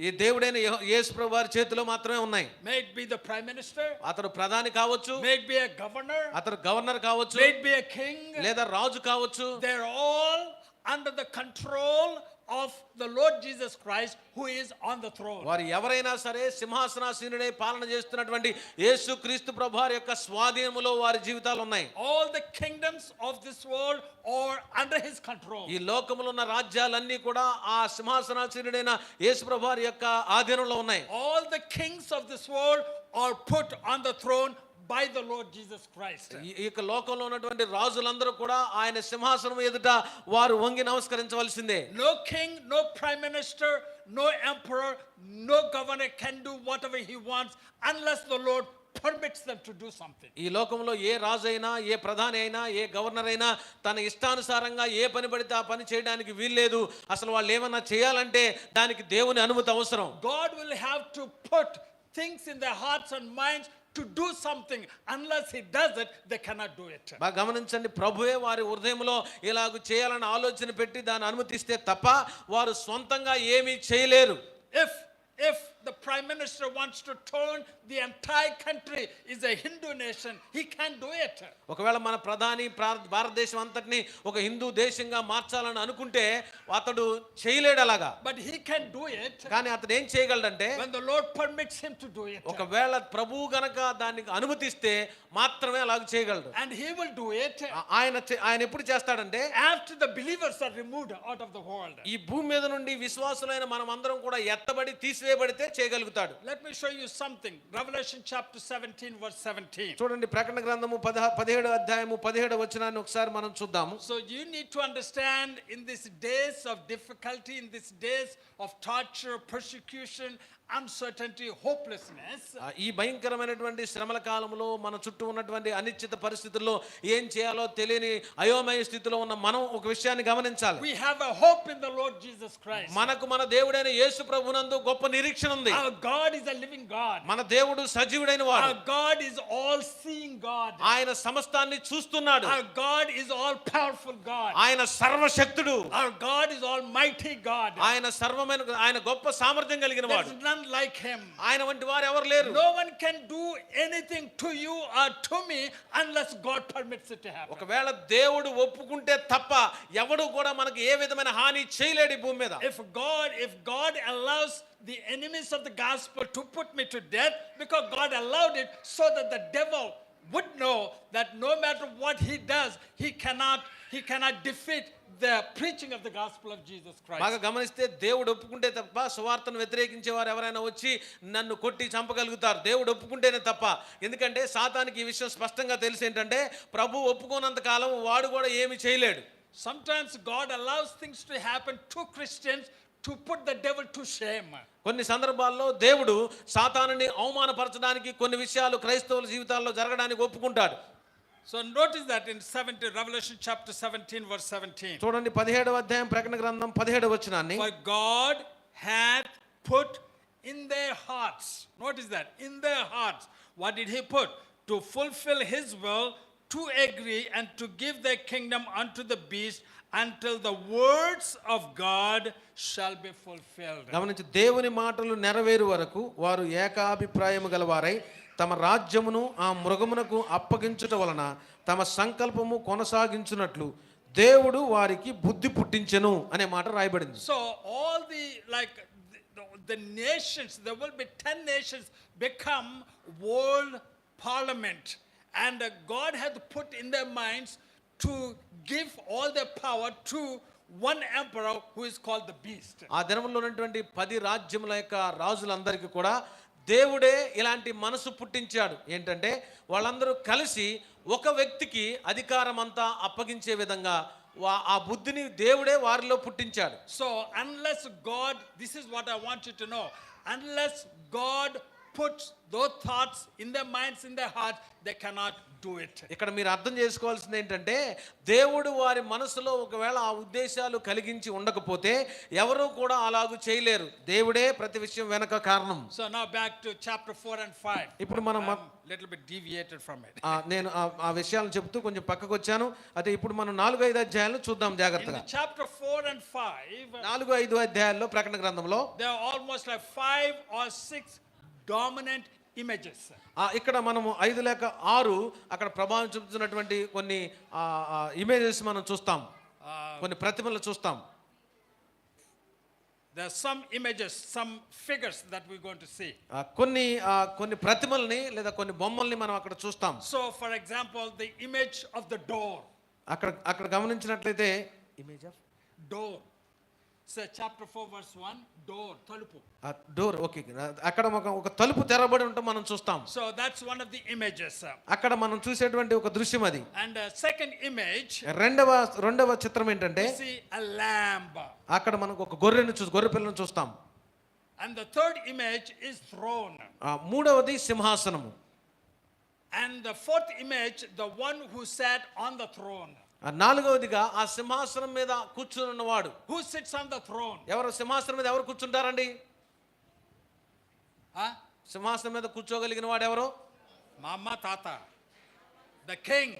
ఈ దేవుడైన యేసు ప్రభువు వారి చేతిలో మాత్రమే ఉన్నాయి. May it be the prime minister, అతను ప్రధాని కావచ్చు, may it be a governor, అతను గవర్నర్ కావచ్చు, may it be a king, లేదా రాజు కావచ్చు. they're all under the control of the Lord Jesus Christ who is on the throne. వారు ఎవరైనా సరే సింహాసనాసీనుడై పాలన చేస్తున్నటువంటి యేసుక్రీస్తు ప్రభువారి యొక్క స్వాధీనములో వారి జీవితాలు ఉన్నాయి. All the kingdoms of this world are under his control. ఈ లోకములో ఉన్న రాజ్యాలన్నీ కూడా ఆ సింహాసనాసీనుడైన యేసు ప్రభువారి యొక్క ఆధీనంలో ఉన్నాయి. All the kings of this world are put on the throne by the Lord Jesus Christ. ఈ యొక్క లోకంలో ఉన్నటువంటి రాజులందరూ కూడా ఆయన సింహాసనం ఎదుట వారు వంగి నమస్కరించవలసిందే. No king, no prime minister, no emperor, no governor can do whatever he wants unless the Lord permits them to do something. ఈ లోకంలో ఏ రాజు అయినా ఏ ప్రధాని అయినా ఏ గవర్నర్ అయినా తన ఇష్టానుసారంగా ఏ పని పడితే ఆ పని చేయడానికి వీల్లేదు. అసలు వాళ్ళు ఏమన్నా చేయాలంటే దానికి దేవుని అనుమతి అవసరం. God will have to put things in their hearts and minds to do something. Unless he does it, they cannot do it. బాగా గమనించండి, ప్రభువే వారి హృదయంలో ఇలాగ చేయాలని ఆలోచన పెట్టి దాన్ని అనుమతిస్తే తప్ప వారు సొంతంగా ఏమీ చేయలేరు. If the prime minister wants to turn the entire country is a Hindu nation, he can't do it. ఒకవేళ మన ప్రధాని భారతదేశం అంతటిని ఒక హిందూ దేశంగా మార్చాలని అనుకుంటే అతడు చేయలేడు అలాగా. But he can do it. కానీ అతడు ఏం చేయగలడంటే when the Lord permits him to do it. ఒకవేళ ప్రభువు గనక దానికి అనుమతిస్తే మాత్రమే అలాగ చేయగలడు. And he will do it. ఆయన ఎప్పుడు చేస్తాడంటే after the believers are removed out of the world. ఈ భూమి మీద నుండి విశ్వాసులైన మనం అందరం కూడా ఎత్తబడి తీసివేయబడితే చేయగలుగుతాడు. Let me show you something. Revelation chapter 17 verse 17. చూడండి ప్రకటన గ్రంథము 17వ అధ్యాయము 17వ వచనాన్ని ఒకసారి మనం చూద్దాము. So you need to understand in these days of difficulty, in these days of torture, persecution uncertainty, hopelessness, ఈ భయంకరమైనటువంటి శ్రమల కాలంలో మన చుట్టూ ఉన్నటువంటి అనిశ్చిత పరిస్థితుల్లో ఏం చేయాలో తెలియని అయోమయ స్థితిలో ఉన్న మనం ఒక విషయాన్ని గమనించాలి. we have a hope in the Lord Jesus Christ. మనకు మన దేవుడైన యేసు ప్రభువునందు గొప్ప నిరీక్షణ ఉంది. Our God is a living God. మన దేవుడు సజీవుడైన వాడు. Our God is all-seeing God. ఆయన సమస్తాన్ని చూస్తున్నాడు. Our God is all-powerful God. ఆయన సర్వశక్తుడు. Our God is almighty God. ఆయన సర్వమైన ఆయన గొప్ప సామర్థ్యం కలిగిన There వాడు. is none like him. ఆయన వంటి వారు ఎవరు లేరు. No one can do anything to you or to me unless God permits it to happen. ఒకవేళ దేవుడు ఒప్పుకుంటే తప్ప ఎవడు కూడా మనకు ఏ విధమైన హాని చేయలేడు ఈ భూమి మీద. If God allows the enemies of the gospel to put me to death, because God allowed it so that the devil would know that no matter what he does, he cannot defeat the preaching of the gospel of Jesus Christ. బాగా గమనిస్తే దేవుడు ఒప్పుకుంటే తప్ప సువార్తను వ్యతిరేకించే వారు ఎవరైనా వచ్చి నన్ను కొట్టి చంపగలుగుతారు. దేవుడు ఒప్పుకుంటేనే తప్ప. ఎందుకంటే సాతానికి ఈ విషయం స్పష్టంగా తెలిసి ఏంటంటే ప్రభు ఒప్పుకోనంత కాలం వాడు కూడా ఏమి చేయలేడు. Sometimes God allows things to happen to Christians to put the devil to shame. కొన్ని సందర్భాల్లో దేవుడు సాతానుని అవమానపరచడానికి కొన్ని విషయాలు క్రైస్తవుల జీవితాల్లో జరగడానికి ఒప్పుకుంటాడు. So notice that in Revelation chapter 17 verse 17. చూడండి 17వ అధ్యాయం ప్రకటన గ్రంథం 17వ వచనాన్ని. For God hath put in their hearts. Notice that, in their hearts. What did he put? To fulfill his will, to agree and to give their kingdom unto the beast until the words of God shall be fulfilled. గమనించి దేవుని మాటలు నెరవేరు వరకు వారు ఏకాభిప్రాయము గలవారై తమ రాజ్యమును ఆ మృగమునకు అప్పగించుట వలన తమ సంకల్పము కొనసాగించునట్లు దేవుడు వారికి బుద్ధి పుట్టించెను అనే మాట రాయబడింది. So all the nations, there will be 10 nations become world parliament, and God hath put in their minds to give all their power to one emperor who is called the beast. ఆ దినములో ఉన్నటువంటి 10 రాజ్యముల యొక్క రాజులందరికీ కూడా దేవుడే ఇలాంటి మనసు పుట్టించాడు. ఏంటంటే వాళ్ళందరూ కలిసి ఒక వ్యక్తికి అధికారం అంతా అప్పగించే విధంగా ఆ బుద్ధిని దేవుడే వారిలో పుట్టించాడు. So unless God, this is what I want you to know, unless God puts those thoughts in their minds, in their hearts, they cannot do it. ఇక్కడ మీరు అర్థం చేసుకోవాల్సింది ఏంటంటే దేవుడు వారి మనసులో ఒకవేళ ఆ ఉద్దేశాలు కలిగించి ఉండకపోతే ఎవరు కూడా అలాగూ చేయలేరు. దేవుడే ప్రతి విషయం వెనక కారణం. So now back to chapter 4 and 5. ఇప్పుడు మనం little bit deviated from it. నేను ఆ విషయాలను చెప్తూ కొంచెం పక్కకు వచ్చాను. అయితే ఇప్పుడు మనం 4-5 అధ్యాయాలు చూద్దాం జాగ్రత్తగా. In chapter 4 and 5, 4-5 అధ్యాయాల్లో ప్రకటన గ్రంథంలో there are almost like 5 or 6 dominant images. ఇక్కడ మనము 5 లేక 6 అక్కడ ప్రభావం చూపుతున్నటువంటి కొన్ని ఇమేజెస్ మనం చూస్తాం, కొన్ని ప్రతిమలు చూస్తాం. There are some images, some figures that we're going to see. కొన్ని ప్రతిమల్ని లేదా కొన్ని బొమ్మల్ని మనం అక్కడ చూస్తాం. So for example, the image of the door. అక్కడ గమనించినట్లయితే image of door. So chapter 4 verse 1, door, talupu. Door, okay. అక్కడ ఒక తలుపు తెరబడి ఉంటే మనం చూస్తాం. So that's one of the images. అక్కడ మనం చూసేటువంటి ఒక దృశ్యం అది. And second image, రెండవ చిత్రం ఏంటంటే we see a lamb. అక్కడ మనకు ఒక గొర్రె పిల్లను చూస్తాం. And the third image is throne. మూడవది సింహాసనము. And the fourth image, the one who sat on the throne. నాలుగవదిగా ఆ సింహాసనం మీద కూర్చుని ఉన్నవాడు. Who sits on the throne? ఎవరు సింహాసనం మీద ఎవరు కూర్చుంటారండి? Huh? సింహాసనం మీద కూర్చోగలిగిన వాడు ఎవరు? Mama Tata, the king.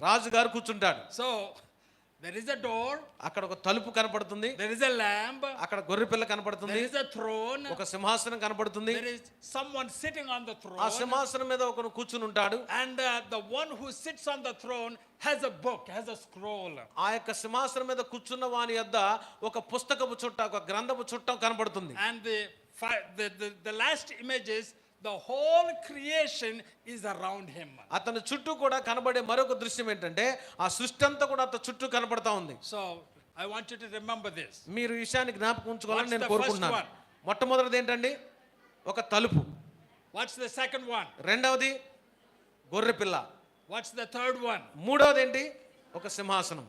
రాజు గారు కూర్చుంటాడు. So there is a door, అక్కడ ఒక తలుపు కనపడుతుంది. there is a lamb, అక్కడ గొర్రె పిల్ల కనపడుతుంది. there is a throne, ఒక సింహాసనం కనపడుతుంది. there is someone sitting on the throne. ఆ సింహాసనం మీద ఒకరు కూర్చుని ఉంటాడు. And the one who sits on the throne has a book, has a scroll. ఆ యొక్క సింహాసనం మీద కూర్చున్న వాని యొద్ద ఒక పుస్తకపు చుట్ట, ఒక గ్రంథపు చుట్టం కనపడుతుంది. And the last image is the whole creation is around him. అతని చుట్టూ కూడా కనబడే మరొక దృశ్యం ఏంటంటే ఆ సృష్టి అంతా కూడా అతని చుట్టూ కనపడతా ఉంది. So I want you to remember this. మీరు ఈ విషయాన్ని జ్ఞాపకం ఉంచుకోవాలని నేను What's the first కోరుకుంటున్నాను. one? మొట్టమొదటిది ఏంటండి? ఒక తలుపు. What's the second one? రెండవది గొర్రె పిల్ల. What's the third one? మూడవది ఏంటి? ఒక సింహాసనం.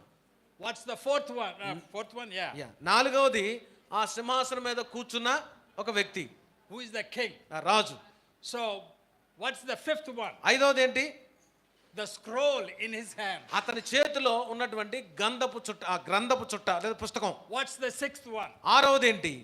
What's the fourth one? Fourth one, yeah. నాలుగవది ఆ సింహాసనం మీద కూర్చున్న ఒక వ్యక్తి. who is the king. Raju. So, what's the fifth one? ఐదవది ఏంటి? The scroll in his hand. అతని చేతిలో ఉన్నటువంటి గంధపు చుట్ట, ఆ గ్రంథపు చుట్ట లేదా పుస్తకం. What's the sixth one? ఆరవది ఏంటి?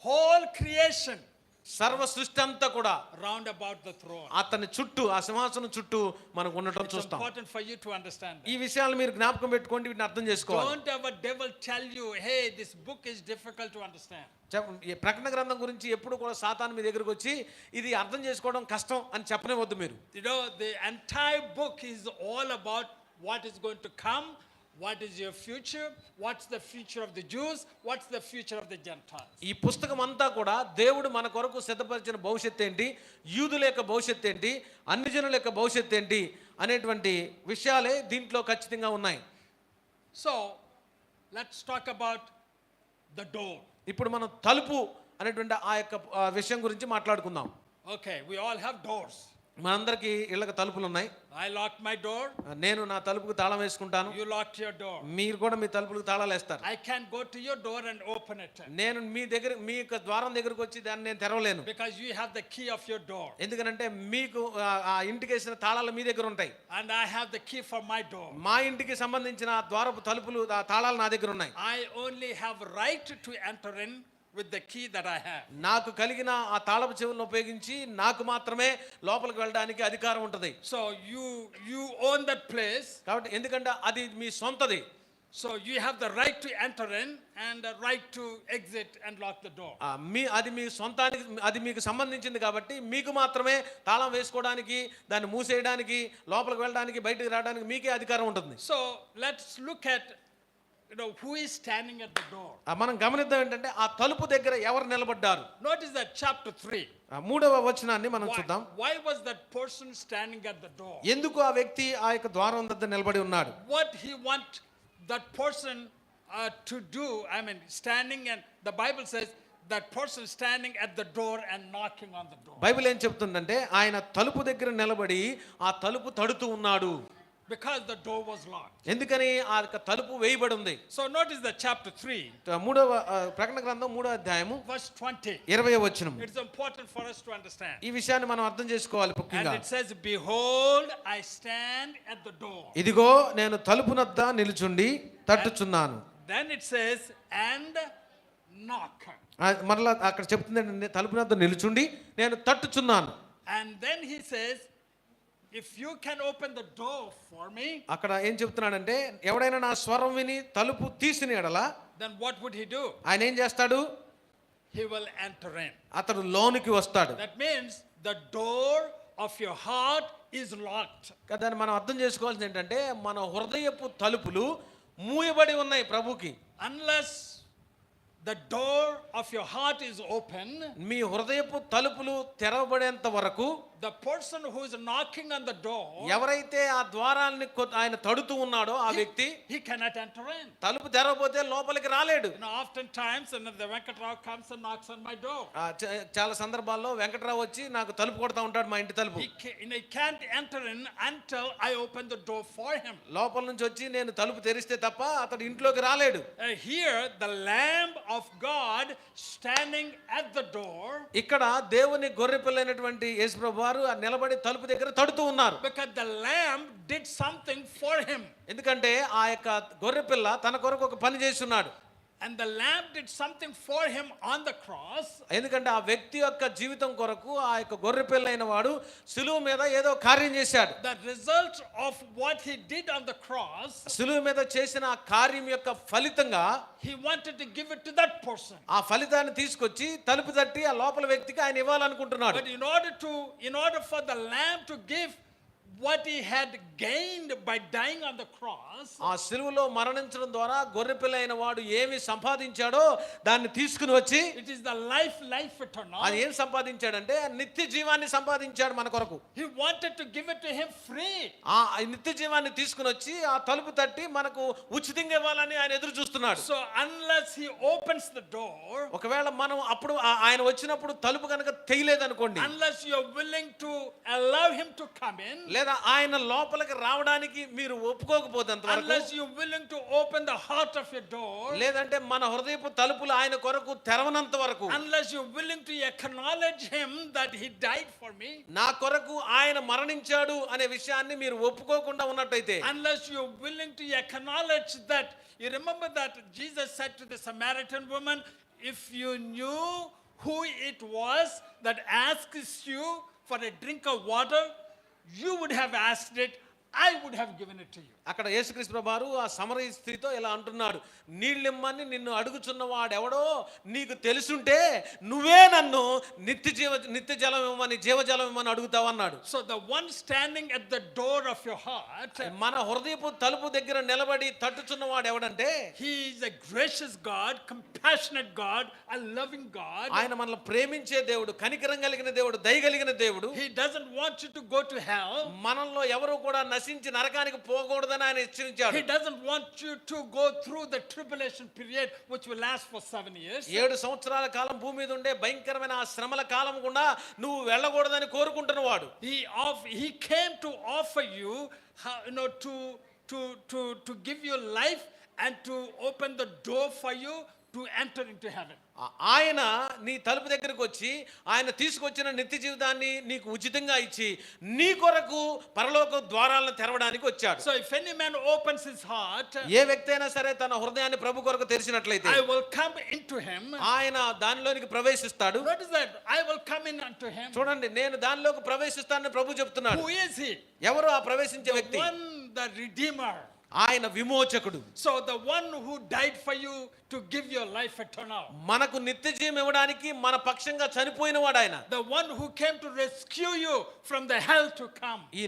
Whole creation సర్వ సృష్టి అంతా కూడా round about the throne. అతని చుట్టూ, ఆ సింహాసనం చుట్టూ మనకు ఉండటం It's చూస్తాం. important for you to understand that. ఈ విషయాలు మీరు జ్ఞాపకం పెట్టుకోండి, వీటిని అర్థం చేసుకోవాలి. Don't ever devil tell you, hey, this book is difficult to understand. ఈ ప్రకటన గ్రంథం గురించి ఎప్పుడు కూడా సాతాను మీ దగ్గరకు వచ్చి ఇది అర్థం చేసుకోవడం కష్టం అని చెప్పనివద్దు మీరు. You know, the entire book is all about what is going to come, what is your future, what's the future of the Jews, what's the future of the Gentiles. ఈ పుస్తకం అంతా కూడా దేవుడు మన కొరకు సిద్ధపరిచిన భవిష్యత్తు ఏంటి, యూదుల యొక్క భవిష్యత్తు ఏంటి, అన్ని జనుల యొక్క భవిష్యత్తు ఏంటి అనేటువంటి విషయాలే దీంట్లో ఖచ్చితంగా ఉన్నాయి. So, let's talk about the door. ఇప్పుడు మనం తలుపు అనేటువంటి ఆ యొక్క విషయం గురించి మాట్లాడుకుందాం. Okay, we all have doors. మనందరికీ ఇళ్ళకి తలుపులు ఉన్నాయి. I locked my door. నేను నా తలుపుకు తాళం వేసుకుంటాను. You locked your door. మీరు కూడా మీ తలుపులకు తాళాలు వేస్తారు. I can't go to your door and open it నేను మీ దగ్గర, మీ యొక్క ద్వారం దగ్గరకు వచ్చి దాన్ని నేను తెరవలేను. because you have the key of your door. ఎందుకంటే మీకు ఆ ఇంటికి వేసిన తాళాలు మీ దగ్గర ఉంటాయి. And I have the key for my door. మా ఇంటికి సంబంధించిన ద్వారపు తలుపులు, ఆ తాళాలు నా దగ్గర ఉన్నాయి. I only have right to enter in with the key that I have. నాకు కలిగిన ఆ తాళపు చెవులను ఉపయోగించి నాకు మాత్రమే లోపలికి వెళ్ళడానికి అధికారం ఉంటుంది. So you own that place. కాబట్టి ఎందుకంటే అది మీ సొంతది. So you have the right to enter in and the right to exit and lock the door. అది మీ సొంతానికి, అది మీకు సంబంధించింది కాబట్టి మీకు మాత్రమే తాళం వేసుకోవడానికి, దాన్ని మూసేయడానికి, లోపలికి వెళ్ళడానికి, బయటికి రావడానికి మీకే అధికారం ఉంటుంది. So let's look at who is standing at the door. మనం గమనిద్దాం ఏంటంటే ఆ తలుపు దగ్గర ఎవరు నిలబడ్డారు. Notice that chapter 3. మూడవ వచనాన్ని మనం చూద్దాం. Why was that person standing at the door? ఎందుకు ఆ వ్యక్తి ఆ యొక్క ద్వారం దగ్గర నిలబడి ఉన్నాడు? What he want that person to do, I mean standing, and the Bible says that person standing at the door and knocking on the door. Bible ఏం చెప్తుందంటే ఆయన తలుపు దగ్గర నిలబడి ఆ తలుపు తడుతూ ఉన్నాడు. Because the door was locked. ఎందుకని ఆ యొక్క తలుపు వేయబడి ఉంది. So notice the chapter 3. మూడవ ప్రకటన గ్రంథం 3వ అధ్యాయము verse 20. 20వ వచనం. It's important for us to understand. ఈ విషయాన్ని మనం అర్థం చేసుకోవాలి ముఖ్యంగా. And it says, behold, I stand at the door. ఇదిగో నేను తలుపు నద్ద నిలుచుండి తట్టుచున్నాను. Then it says, and knock. మరలా అక్కడ చెప్తుంది తలుపు నద్ద నిలుచుండి నేను తట్టుచున్నాను. And then he says, if you can open the door for me, అక్కడ ఏం చెప్తున్నాడంటే ఎవడైనా నా స్వరం విని తలుపు తీసిన ఎడల, then what would he do? ఆయన ఏం చేస్తాడు? He will enter in. అతడు లోనికి వస్తాడు. That means the door of your heart is locked. దాన్ని మనం అర్థం చేసుకోవాల్సింది ఏంటంటే మన హృదయపు తలుపులు మూయబడి ఉన్నాయి ప్రభుకి. Unless the door of your heart is open, మీ హృదయపు తలుపులు తెరవబడేంత వరకు, the person who is knocking on the door, ఎవరైతే ఆ ద్వారాన్ని ఆయన తడుతూ ఉన్నాడో ఆ వ్యక్తి he cannot enter in. తలుపు తెరవకపోతే లోపలికి రాలేడు. Oftentimes the Venkatrao comes and knocks on my door. చాలా సందర్భాల్లో వెంకట్రావు వచ్చి నాకు తలుపు కొడతా ఉంటాడు, మా ఇంటి తలుపు. He can't enter in until I open the door for him. లోపల నుంచి వచ్చి నేను తలుపు తెరిస్తే తప్ప అతడు ఇంట్లోకి రాలేడు. Here the Lamb of God standing at the door. ఇక్కడ దేవుని గొర్రెపిల్లైనటువంటి యేసుప్రభు వారు నిలబడి తలుపు దగ్గర తడుతూ ఉన్నారు. Because the lamb did something for him. ఎందుకంటే ఆ యొక్క గొర్రెపిల్ల తన కొరకు ఒక పని చేస్తున్నాడు. And the lamb did something for him on the cross. ఎందుకంటే ఆ వ్యక్తి యొక్క జీవితం కొరకు ఆ యొక్క గొర్రెపిల్లైన వాడు సిలువ మీద ఏదో కార్యం చేశాడు. The result of what he did on the cross, సిలువ మీద చేసిన ఆ కార్యం యొక్క ఫలితంగా he wanted to give it to that person. ఆ ఫలితాన్ని తీసుకొచ్చి తలుపు తట్టి ఆ లోపల వ్యక్తికి ఆయన ఇవ్వాలనుకుంటున్నాడు. But in order for the lamb to give what he had gained by dying on the cross, ఆ సిలువలో మరణించడం ద్వారా గొర్రెపిల్ల అయిన వాడు ఏమి సంపాదించాడో దాన్ని తీసుకుని వచ్చి, it is the life eternal. అది ఏం సంపాదించాడంటే నిత్య జీవాన్ని సంపాదించాడు మన కొరకు. He wanted to give it to him free. ఆ నిత్య జీవాన్ని తీసుకుని వచ్చి ఆ తలుపు తట్టి మనకు ఉచితంగా ఇవ్వాలని ఆయన ఎదురు చూస్తున్నాడు. So unless he opens the door, ఒకవేళ మనం అప్పుడు ఆయన వచ్చినప్పుడు తలుపు కనుక తెయలేదనుకోండి, unless you are willing to allow him to come in, లేదా ఆయన లోపలికి రావడానికి మీరు ఒప్పుకోకపోతే అంతవరకు, unless you're willing to open the heart of your door, లేదంటే మన హృదయపు తలుపులు ఆయన కొరకు తెరవనంత వరకు, unless you're willing to acknowledge him that he died for me, నా కొరకు ఆయన మరణించాడు అనే విషయాన్ని మీరు ఒప్పుకోకుండా ఉన్నట్టయితే, unless you're willing to acknowledge that, you remember that Jesus said to the Samaritan woman, if you knew who it was that asks you for a drink of water, you would have asked it, I would have given it to you. అక్కడ యేసుక్రీస్తు ప్రభువారు ఆ సమరయ స్త్రీతో ఇలా అంటున్నాడు, నీళ్ళిమ్మని నిన్ను అడుగుచున్న వాడెవడో నీకు తెలుసుంటే నువ్వే నన్ను నిత్య జలం ఇవ్వమని, జీవజలం ఇవ్వమని అడుగుతావు అన్నాడు. So the one standing at the door of your heart, మన హృదయపు తలుపు దగ్గర నిలబడి తట్టుచున్న వాడు ఎవడంటే, he is a gracious God, compassionate God, a loving God. ఆయన మనల్ని ప్రేమించే దేవుడు, కనికరం కలిగిన దేవుడు, దయ కలిగిన దేవుడు. He doesn't want you to go to hell. మనల్లో ఎవరు కూడా నశించి నరకానికి పోకూడదని ఆయన హెచ్చరించాడు. He doesn't want you to go through the tribulation period which will last for 7 years. 7 సంవత్సరాల కాలం భూమి మీద ఉండే భయంకరమైన ఆ శ్రమల కాలం గుండా నువ్వు వెళ్ళకూడదని కోరుకుంటున్నవాడు. He came to offer you, to give you life and to open the door for you to enter into heaven. ఆయన నీ తలుపు దగ్గరికి వచ్చి ఆయన తీసుకొచ్చిన నిత్య జీవితాన్ని నీకు ఉచితంగా ఇచ్చి నీ కొరకు పరలోక ద్వారాలను తెరవడానికి వచ్చాడు. So if any man opens his heart, ఏ వ్యక్తి అయినా సరే తన హృదయాన్ని ప్రభు కొరకు తెరిచినట్లయితే, I will come into him. ఆయన దానిలోనికి ప్రవేశిస్తాడు. What is that? I will come in unto him. చూడండి, నేను దానిలోకి ప్రవేశిస్తానని ప్రభు చెప్తున్నాడు. Who is he? ఎవరు ఆ ప్రవేశించే The వ్యక్తి? one, the redeemer. ఆయన విమోచకుడు. So the one who died for you to give your life eternal. మనకు నిత్య జీవం ఇవ్వడానికి మన పక్షంగా చనిపోయిన వాడు ఆయన. The one who came to rescue you from the hell to come. ఈ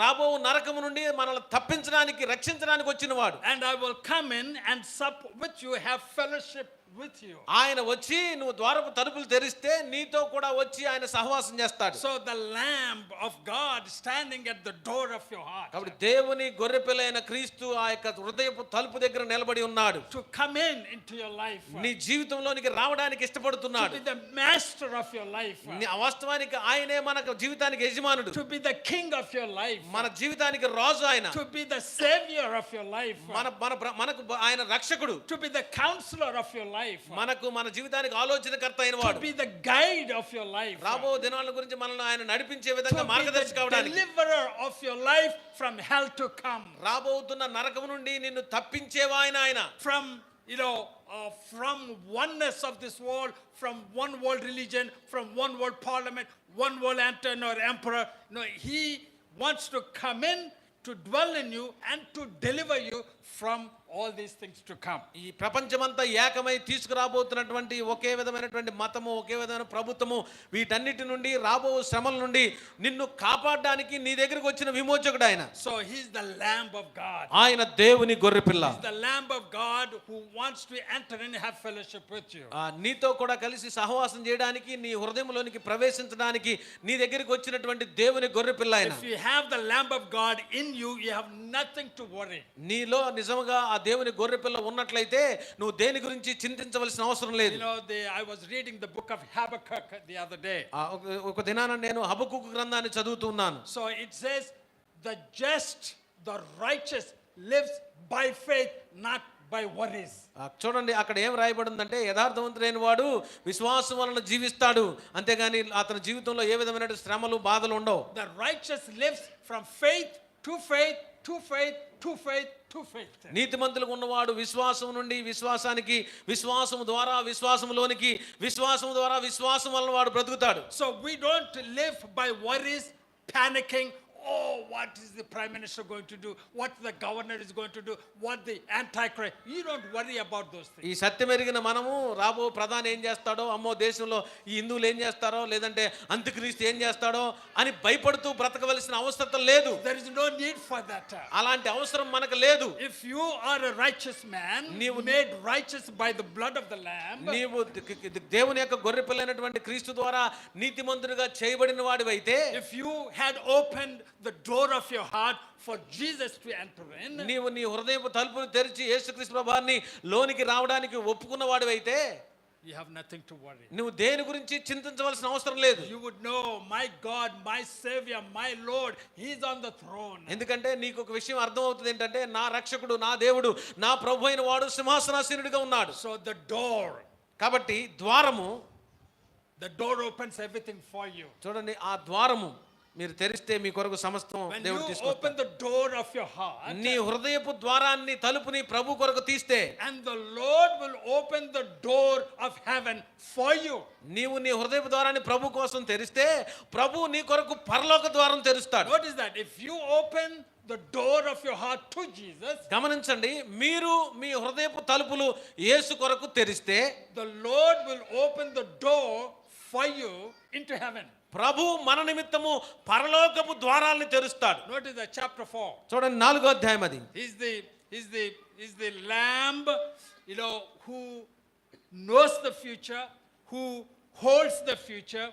రాబో నరకము నుండి మనల్ని తప్పించడానికి, రక్షించడానికి వచ్చిన వాడు. And I will come in and sup with you, have fellowship with you. ఆయన వచ్చి నువ్వు ద్వారపు తలుపులు తెరిస్తే నీతో కూడా వచ్చి ఆయన సహవాసం చేస్తాడు. So the lamb of God standing at the door of your heart. కాబట్టి దేవుని గొర్రెపిల్లైన క్రీస్తు ఆ యొక్క హృదయపు తలుపు దగ్గర నిలబడి ఉన్నాడు. To come into your life. నీ జీవితంలోనికి రావడానికి ఇష్టపడుతున్నాడు. To be the master of your life. వాస్తవానికి ఆయనే మన జీవితానికి యజమానుడు. To be the king of your life. మన జీవితానికి రాజు ఆయన. To be the savior of your life. మనకు ఆయన రక్షకుడు. To be the counselor of your life. మనకు మన జీవితానికి ఆలోచనకర్త అయిన వాడు. To be the guide of your life. రాబో దినాల గురించి మనల్ని ఆయన నడిపించే విధంగా మార్గదర్శి కావడానికి. Deliverer of your life from hell to come. రాబోతున్న నరకం నుండి నిన్ను తప్పించేవాయన ఆయన. From oneness of this world, from one world religion, from one world parliament, one world emperor. No, he wants to come in to dwell in you and to deliver you from all these things to come. ఈ ప్రపంచమంతా ఏకమై తీసుకురాబోతున్నటువంటి ఒకే విధమైనటువంటి మతము, ఒకే విధమైన ప్రభుత్వము, వీటన్నిటి నుండి రాబో శ్రమల నుండి నిన్ను కాపాడడానికి నీ దగ్గరికి వచ్చిన విమోచకుడు ఆయన. So he is the lamb of God. ఆయన దేవుని గొర్రెపిల్ల. He is the lamb of God who wants to enter and have fellowship with you. నీతో కూడా కలిసి సహవాసం చేయడానికి, నీ హృదయంలోనికి ప్రవేశించడానికి నీ దగ్గరికి వచ్చినటువంటి దేవుని గొర్రెపిల్ల ఆయన. If you have the lamb of God in you, you have nothing to worry. నీలో నిజంగా ఆ దేవుని గొర్రెపిల్ల ఉన్నట్లయితే నువ్వు దేని గురించి చింతించవలసిన అవసరం లేదు. I was reading the book of Habakkuk the other day. ఒక దినాన నేను హబక్కూకు గ్రంథాన్ని చదువుతున్నాను. So it says, the just, the righteous lives by faith, not by worries. చూడండి, అక్కడ ఏం రాయబడిందంటే, యథార్థవంతుడైన వాడు విశ్వాసం వలన జీవిస్తాడు, అంతేగాని అతని జీవితంలో ఏ విధమైన శ్రమలు, బాధలు ఉండవు. The righteous lives from faith to faith to faith to faith to faith. నీతిమంతులకు ఉన్నవాడు విశ్వాసం నుండి విశ్వాసానికి, విశ్వాసం ద్వారా విశ్వాసంలోనికి, విశ్వాసం ద్వారా విశ్వాసం వలన వాడు బ్రతుకుతాడు. So we don't live by worries, panicking. Oh, what is the prime minister going to do? What the governor is going to do? What the antichrist? You don't worry about those things. ఈ సత్యం ఎరిగిన మనము రాబో ప్రధాని ఏం చేస్తాడో, అమ్మో దేశంలో ఈ హిందువులు ఏం చేస్తారో, లేదంటే అంత్యక్రీస్తు ఏం చేస్తాడో అని భయపడుతూ బ్రతకవలసిన అవసరం లేదు. There is no need for that. అలాంటి అవసరం మనకు లేదు. If you are a righteous man, made righteous by the blood of the lamb, నీవు దేవుని యొక్క గొర్రెపిల్లైనటువంటి క్రీస్తు ద్వారా నీతిమంతుడిగా చేయబడిన వాడివైతే, if you had opened the door of your heart for Jesus to enter in, నీవు నీ హృదయపు తలుపులు తెరిచి యేసుక్రీస్తు ప్రభువుని లోనికి రావడానికి ఒప్పుకున్న వాడివైతే, you have nothing to worry. నువ్వు దేని గురించి చింతించవలసిన అవసరం లేదు. You would know, my God, my Savior, my Lord, He's on the throne. ఎందుకంటే నీకు ఒక విషయం అర్థమవుతుంది ఏంటంటే నా రక్షకుడు, నా దేవుడు, నా ప్రభు అయిన వాడు సింహాసనాసీనుడిగా ఉన్నాడు. So the door, కాబట్టి ద్వారము, the door opens everything for you. చూడండి ఆ ద్వారము మీరు తెరిస్తే మీ కొరకు సమస్తం When దేవుడు you తీసుకొస్తాడు. open the door of your heart, నీ హృదయపు ద్వారాన్ని తలుపుని ప్రభు కొరకు తీస్తే and the Lord will open the door of heaven for you. నీవు నీ హృదయపు ద్వారాన్ని ప్రభు కోసం తెరిస్తే ప్రభు నీ కొరకు పరలోక ద్వారం తెరుస్తాడు. What is that? If you open the door of your heart to Jesus, గమనించండి, మీరు మీ హృదయపు తలుపులు యేసు కొరకు తెరిస్తే the Lord will open the door for you into heaven. ప్రభు మన నిమిత్తము పరలోకపు ద్వారాలను తెరుస్తాడు. Notice that chapter 4. చూడండి 4వ అధ్యాయం అది. He's the lamb, who knows the future, who holds the future,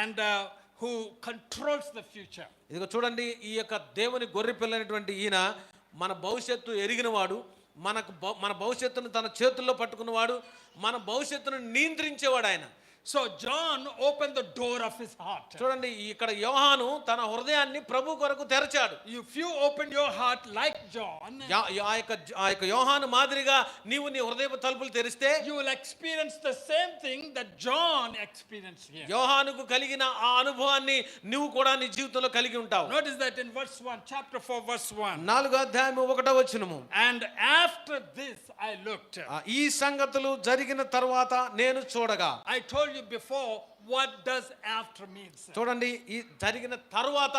and who controls the future. ఇదిగో చూడండి, ఈ యొక్క దేవుని గొర్రె పిల్లైనటువంటి ఈయన మన భవిష్యత్తు ఎరిగినవాడు, మన భవిష్యత్తును తన చేతుల్లో పట్టుకున్నవాడు, మన భవిష్యత్తును నియంత్రించేవాడు ఆయన. So John opened the door of his heart. చూడండి, ఇక్కడ యోహాను తన హృదయాన్ని ప్రభు కొరకు తెరచాడు. If you open your heart like John, ఆ యొక్క యోహాను మాదిరిగా నీవు నీ హృదయపు తలుపులు తెరిస్తే you will experience the same thing that John experienced here. యోహానుకు కలిగిన ఆ అనుభవాన్ని నువ్వు కూడా నీ జీవితంలో కలిగి ఉంటావు. Notice that in verse 1, chapter 4, verse 1. 4వ అధ్యాయం 1వ వచనము. And after this I looked. ఈ సంగతులు జరిగిన తర్వాత నేను చూడగా. I told you before, what does after means? చూడండి, ఈ జరిగిన తరువాత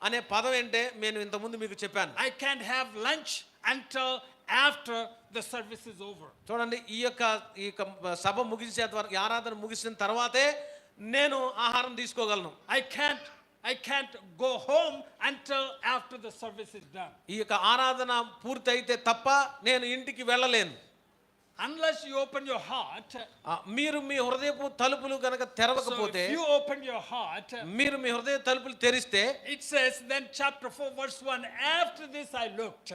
అనే పదం ఏంటే నేను ఇంతకుముందు మీకు చెప్పాను. I can't have lunch until after the service is over. చూడండి, ఈ యొక్క సభ ముగిసేంత వరకు, ఆరాధన ముగిసిన తర్వాతే నేను ఆహారం తీసుకోగలను. I can't go home until after the service is done. ఈ యొక్క ఆరాధన పూర్తి అయితే తప్ప నేను ఇంటికి వెళ్ళలేను. Unless you open your heart, మీరు మీ హృదయపు తలుపులు గనక తెరవకపోతే, so if you open your heart, మీరు మీ హృదయ తలుపులు తెరిస్తే, it says then chapter 4 verse 1, after this I looked.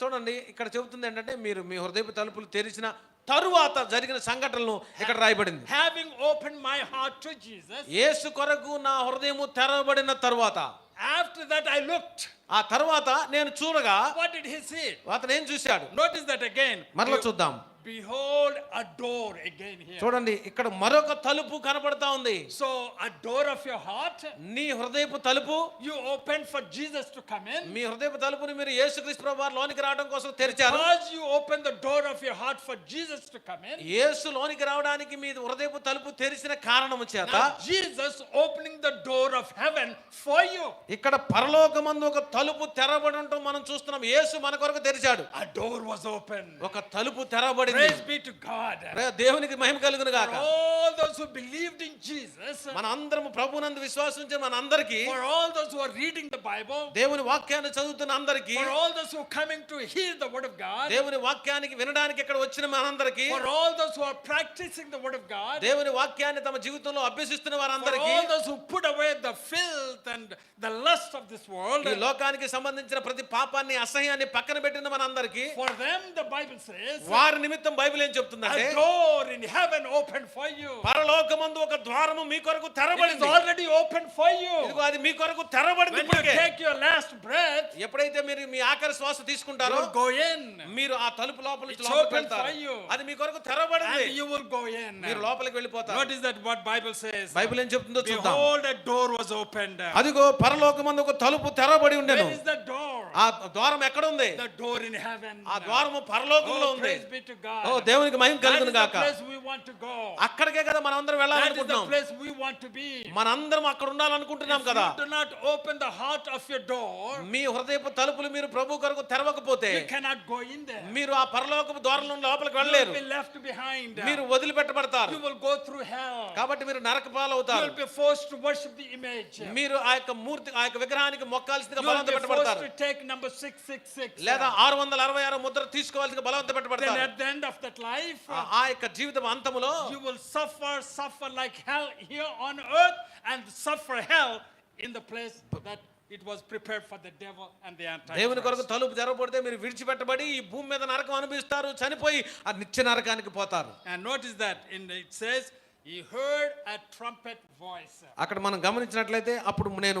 చూడండి, ఇక్కడ చెబుతుంది ఏంటంటే మీరు మీ హృదయపు తలుపులు తెరిచిన తరువాత జరిగిన సంఘటనలు ఇక్కడ రాయబడింది. Having opened my heart to Jesus, యేసు కొరకు నా హృదయము తెరవబడిన తరువాత, after that I looked. ఆ తరువాత నేను చూడగా, What did he see? అతను ఏం చూశాడు? Notice that again. మరలా చూద్దాం. Behold a door again here. చూడండి, ఇక్కడ మరొక తలుపు కనబడతా ఉంది. So a door of your heart, నీ హృదయపు తలుపు you open for Jesus to come in. మీ హృదయపు తలుపుని మీరు యేసుక్రీస్తు ప్రభువారు లోనికి రావడం కోసం తెరిచారు. Because you open the door of your heart for Jesus to come in, యేసు లోనికి రావడానికి మీ హృదయపు తలుపు తెరిచిన కారణము చేత, now Jesus opening the door of heaven for you. ఇక్కడ పరలోకమందు ఒక తలుపు తెరబడి ఉండటం మనం చూస్తున్నాం. యేసు మన కొరకు తెరిచాడు. A door was open. ఒక తలుపు తెరబడింది. Praise be to God. దేవునికి మహిమ కలుగును గాక. For all those who believed in Jesus, మన అందరం ప్రభువునందు విశ్వాసించిన మన అందరికీ, for all those who are reading the Bible, దేవుని వాక్యాన్ని చదువుతున్న అందరికీ, for all those who are coming to hear the word of God, దేవుని వాక్యానికి వినడానికి ఇక్కడ వచ్చిన మనందరికీ, for all those who are practicing the word of God, దేవుని వాక్యాన్ని తమ జీవితంలో అభ్యసిస్తున్న for వారందరికీ, all those who put away the filth and the lust of this world, ఈ లోకానికి సంబంధించిన ప్రతి పాపాన్ని, అసహ్యాన్ని పక్కన పెట్టిన మనందరికీ, for them the Bible says, వారి నిమిత్తం బైబిల్ ఏం చెప్తుందంటే, a door in heaven opened for you. పరలోకమందు ఒక ద్వారము మీ కొరకు It is తెరబడింది. already open for you. ఇదిగో అది మీ కొరకు తెరబడింది. When you take your last breath, ఎప్పుడైతే మీరు మీ ఆఖరి శ్వాస you తీసుకుంటారో, will go in మీరు ఆ తలుపు లోపల నుంచి It's లోపలికి open వెళ్తారు. for you. అది మీ కొరకు తెరబడింది. and you will go in. మీరు లోపలికి వెళ్ళిపోతారు. Notice that what Bible says. Bible ఏం చెప్తుందో చూద్దాం. Behold, a door was opened. అదిగో పరలోకమందు ఒక తలుపు తెరబడి ఉండెను. Where is the door? ఆ ద్వారం ఎక్కడ ఉంది? The door in heaven. ఆ ద్వారము పరలోకంలో Oh, ఉంది. praise be to God. ఓ దేవునికి మహిమ That కలుగును is the గాక. place we want to go. అక్కడికే కదా మనం అందరం That is the వెళ్ళాలనుకుంటున్నాం. place we want to be. మనందరం అక్కడ ఉండాలనుకుంటున్నాం If కదా. you do not open the heart of your door, మీ హృదయపు తలుపులు మీరు ప్రభు కొరకు తెరవకపోతే, you cannot go in there. మీరు ఆ పరలోకపు ద్వారం నుండి లోపలికి You will వెళ్ళలేరు. be left behind. మీరు వదిలిపెట్టబడతారు. You will go through hell. కాబట్టి మీరు నరక You పాలవుతారు. will be forced to worship the image. మీరు ఆ యొక్క మూర్తి, ఆ యొక్క విగ్రహానికి మొక్కాల్సిందిగా You will బలవంత be forced పెట్టబడతారు. to take number 666. లేదా 666 ముద్ర తీసుకోవాల్సిందిగా బలవంత Then పెట్టబడతారు. at the end of that life, ఆ యొక్క జీవితం అంతములో you will suffer like hell here on earth and suffer hell in the place that it was prepared for the devil and the దేవుని కొరకు Antichrist. తలుపు తెరవబడితే మీరు విడిచిపెట్టబడి ఈ భూమి మీద నరకం అనుభవిస్తారు, చనిపోయి ఆ నిత్య నరకానికి పోతారు. And notice that it says, he heard a trumpet voice. అక్కడ మనం గమనించినట్లయితే అప్పుడు నేను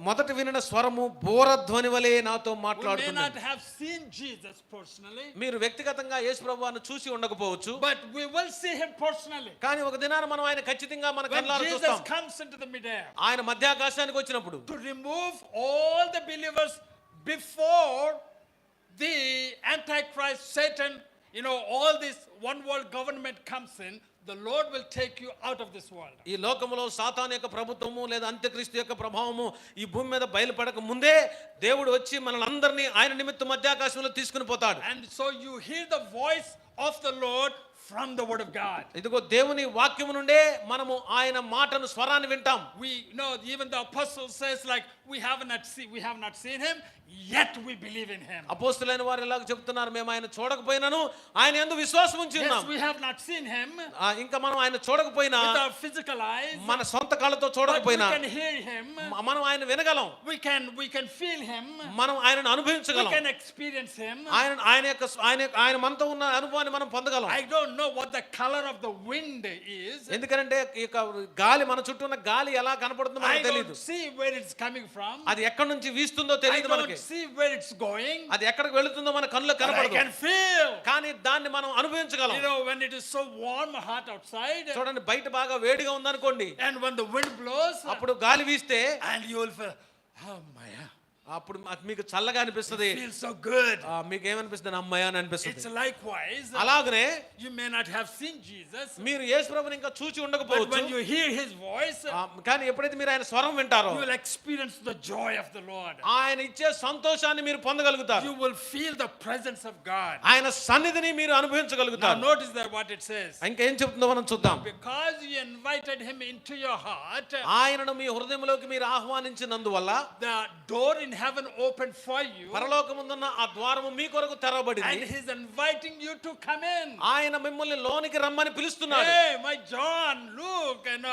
మొదట వినిన స్వరము బోరధ్వని వలె నాతో We may మాట్లాడుతుంది. not have seen Jesus personally, మీరు వ్యక్తిగతంగా యేసు ప్రభువును చూసి ఉండకపోవచ్చు, but we will see him personally. కానీ ఒక దినాన మనం ఆయన ఖచ్చితంగా మన When కళ్ళారా Jesus చూస్తాం. comes into the midair ఆయన మధ్యాకాశానికి వచ్చినప్పుడు to remove all the believers before the Antichrist, Satan, all this one world government comes in, the Lord will take you out of this world. ఈ లోకములో సాతాను యొక్క ప్రభుత్వము లేదా అంత్యక్రీస్తు యొక్క ప్రభావము ఈ భూమి మీద బయలుపడక ముందే దేవుడు వచ్చి మనల్ని ఆయన నిమిత్తం మధ్యాకాశంలో తీసుకుని పోతాడు. And so you hear the voice of the Lord from the word of God. ఇదిగో దేవుని వాక్యము నుండే మనము ఆయన మాటను స్వరాన్ని వింటాం. We know even the apostle says, like, we have not seen him, yet we believe in him. అపోస్తలులైన వారు ఇలాగ చెప్తున్నారు, మేము ఆయన చూడకపోయినాను ఆయన యందు విశ్వాసం ఉంచి Yes, ఉన్నాం. we have not seen him ఇంకా మనం ఆయన చూడకపోయినా, with our physical eyes, మన సొంత కళ్ళతో but we చూడకపోయినా can hear him, మనం ఆయన వినగలం, we can feel him, మనం ఆయనను we అనుభవించగలం, can experience him. ఆయన మనతో ఉన్న అనుభవాన్ని మనం పొందగలం. I don't know what the color of the wind is. ఎందుకంటే ఈ గాలి మన చుట్టూ ఉన్న గాలి ఎలా కనపడుతుందో I మనకు don't తెలియదు. see where it's coming from. అది ఎక్కడి నుంచి వీస్తుందో I తెలియదు don't మనకి. see where it's going. అది ఎక్కడికి వెళుతుందో మన కళ్ళకు But I కనపడదు, can feel. కానీ దాన్ని మనం అనుభవించగలం. When it is so warm, hot outside, చూడండి, బయట బాగా వేడిగా ఉందనుకోండి, and when the wind blows, అప్పుడు గాలి వీస్తే and you will feel, oh my, అప్పుడు మీకు చల్లగా అనిపిస్తుంది. it feels so good. మీకు ఏమనిపిస్తుంది? అమ్మాయి అని అనిపిస్తుంది. It's likewise. అలాగనే You may not have seen Jesus, మీరు యేసు ప్రభువుని ఇంకా చూసి but ఉండకపోవచ్చు, when you hear his voice, కానీ ఎప్పుడైతే మీరు ఆయన స్వరం వింటారో you will experience the joy of the Lord. ఆయన ఇచ్చే సంతోషాన్ని మీరు పొందగలుగుతారు. You will feel the presence of God. ఆయన సన్నిధిని మీరు Now అనుభవించగలుగుతారు. notice that what it says. ఇంకేం చెప్తుందో మనం చూద్దాం. Because you invited him into your heart, ఆయనను మీ హృదయంలోకి మీరు ఆహ్వానించినందువల్ల the door in heaven opened for you, పరలోకముందున్న ఆ ద్వారము మీ కొరకు and తెరవబడింది. he's inviting you to come in. ఆయన మిమ్మల్ని లోనికి రమ్మని పిలుస్తున్నాడు. Hey, my John, Luke, and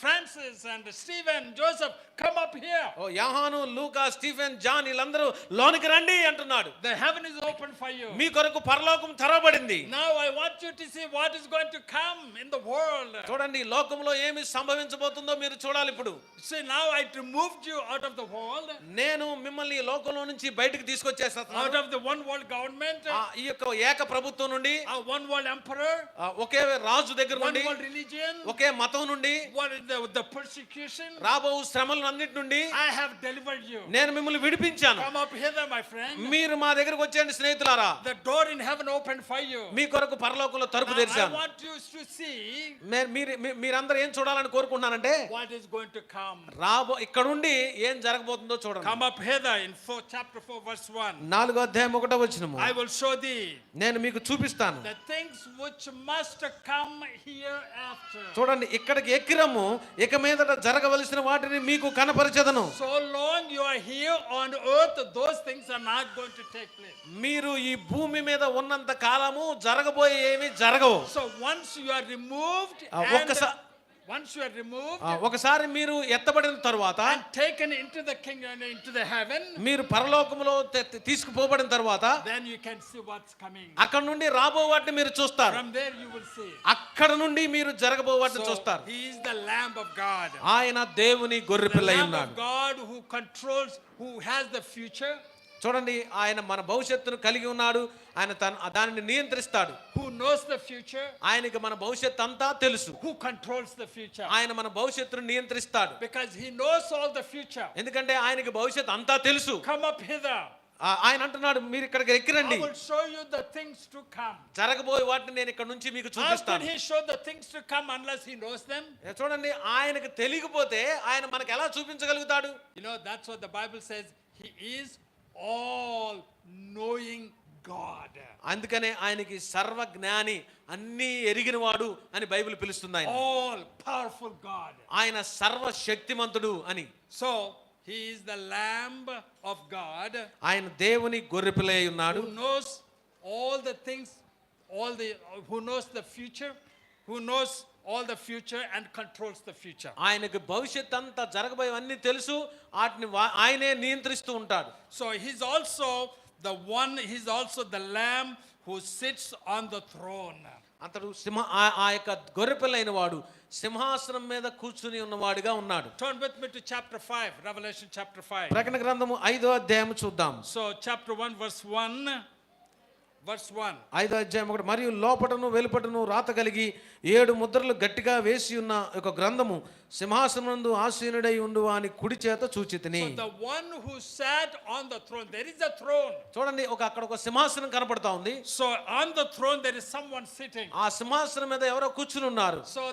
Francis, and Stephen, Joseph, come up here. ఓ యోహాను, లూకా, స్టీఫెన్, జాన్ వీళ్ళందరూ లోనికి రండి అంటున్నాడు. The heaven is open for you. మీ కొరకు పరలోకం తెరవబడింది. Now I want you to see what is going to come in the world. చూడండి, ఈ లోకంలో ఏమి సంభవించబోతుందో మీరు చూడాలి. ఇప్పుడు See, now I removed you out of the world, నేను మిమ్మల్ని ఈ లోకంలో నుంచి బయటికి తీసుకొచ్చేస్తాను. out of the one world government, ఈ యొక్క ఏక ప్రభుత్వం నుండి, one world emperor, ఒకే రాజు దగ్గర one నుండి, world religion, ఒకే మతం నుండి, what is the persecution. రాబో శ్రమలు అన్నిటి నుండి I have delivered you. నేను మిమ్మల్ని విడిపించాను. Come up hither, my friend. మీరు మా దగ్గరకు వచ్చేయండి స్నేహితులారా. The door in heaven opened for you. మీ కొరకు పరలోకంలో తలుపు Now, I తెరిచాను. want you to see మీరందరూ ఏం చూడాలని కోరుకుంటున్నానంటే, what is going to come. ఇక్కడ నుండి ఏం జరగబోతుందో చూడండి. Come up hither in chapter 4 verse 1. 4వ అధ్యాయం 1వ వచనము. I will show thee నేను మీకు చూపిస్తాను. the things which must come hereafter. చూడండి, ఇక్కడికి ఎక్కిరము, ఇక మీదట జరగవలసిన వాటిని మీకు కనపరిచెదను. So long you are here on earth, those things are not going to take place. మీరు ఈ భూమి మీద ఉన్నంత కాలము జరగబోయే ఏమీ జరగవు. So once you are removed, ఒకసారి మీరు ఎత్తబడిన తరువాత, and taken into the kingdom, into the heaven, మీరు పరలోకములో తీసుకుపోబడిన తరువాత, then you can see what's coming. అక్కడ నుండి రాబో వాటిని మీరు చూస్తారు. From there you will see. అక్కడ నుండి మీరు జరగబో వాటిని So చూస్తారు. he is the Lamb of God. ఆయన దేవుని గొర్రెపిల్ల The అయి Lamb ఉన్నాడు. of God who controls, who has the future, చూడండి, ఆయన మన భవిష్యత్తును కలిగి ఉన్నాడు. ఆయన దానిని నియంత్రిస్తాడు. who knows the future, ఆయనకి మన భవిష్యత్తు అంతా తెలుసు. who controls the future. ఆయన మన భవిష్యత్తును నియంత్రిస్తాడు. Because he knows all the future. ఎందుకంటే ఆయనకి భవిష్యత్తు అంతా తెలుసు. Come up hither. ఆయన అంటున్నాడు, మీరు ఇక్కడికి I ఎక్కిరండి, will show you the things to come. జరగబోయే వాటిని నేను ఇక్కడ నుంచి మీకు How could చూపిస్తాను. he show the things to come unless he knows them? చూడండి, ఆయనకు తెలియకపోతే ఆయన మనకు ఎలా చూపించగలుగుతాడు? That's what the Bible says. He is all knowing God. అందుకనే ఆయనకి సర్వజ్ఞాని, అన్నీ ఎరిగినవాడు అని బైబిల్ పిలుస్తుంది. ఆయన All powerful God. ఆయన సర్వశక్తిమంతుడు అని. So he is the Lamb of God, ఆయన దేవుని గొర్రెపిల్ల అయి ఉన్నాడు. who knows all the things, who knows the future, who knows all the future and controls the future. ఆయనకి భవిష్యత్ అంతా జరగబోయేవన్నీ తెలుసు, వాటిని ఆయనే నియంత్రిస్తూ ఉంటాడు. So he's also the lamb who sits on the throne. అతడు ఆ యొక్క గొర్రెపిల్ల అయిన వాడు సింహాసనం మీద కూర్చుని ఉన్నవాడిగా ఉన్నాడు. Turn with me to chapter 5, Revelation chapter 5. ప్రకటన గ్రంథము 5వ అధ్యాయం చూద్దాం. So chapter 1 verse 1. 5వ అధ్యాయం 1. మరియు లోపటను వెలుపటను రాత కలిగి 7 ముద్రలు గట్టిగా వేసి ఉన్న ఒక గ్రంథము సింహాసనమందు ఆసీనుడై ఉండు వాని కుడి చేత చూచితిని. So the one who sat on the throne, there is a throne. చూడండి, అక్కడ ఒక సింహాసనం కనపడతా ఉంది. So on the throne there is someone sitting. ఆ సింహాసనం మీద ఎవరో కూర్చుని ఉన్నారు. So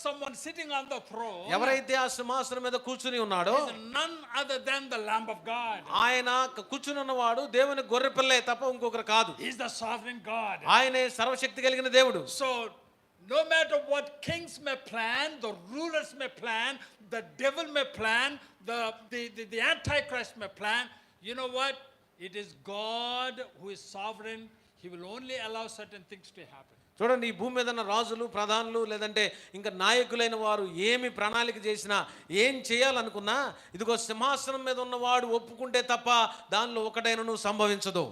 someone sitting on the throne, ఎవరైతే ఆ సింహాసనం మీద కూర్చుని ఉన్నాడో is none other than the Lamb of God. ఆయన కూర్చుని ఉన్నవాడు దేవుని గొర్రెపిల్లే తప్ప ఇంకొకరు కాదు. He is the sovereign God. ఆయనే సర్వశక్తి కలిగిన దేవుడు. So no matter what kings may plan, the rulers may plan, the devil may plan, the antichrist may plan, you know what? It is God who is sovereign. He will only allow certain things to happen. చూడండి, ఈ భూమి మీద ఉన్న రాజులు, ప్రధానులు, లేదంటే ఇంకా నాయకులైన వారు ఏమి ప్రణాళిక చేసినా, ఏం చేయాలనుకున్నా, ఇదిగో సింహాసనం మీద ఉన్నవాడు ఒప్పుకుంటే తప్ప దానిలో ఒకటైనను సంభవించదు.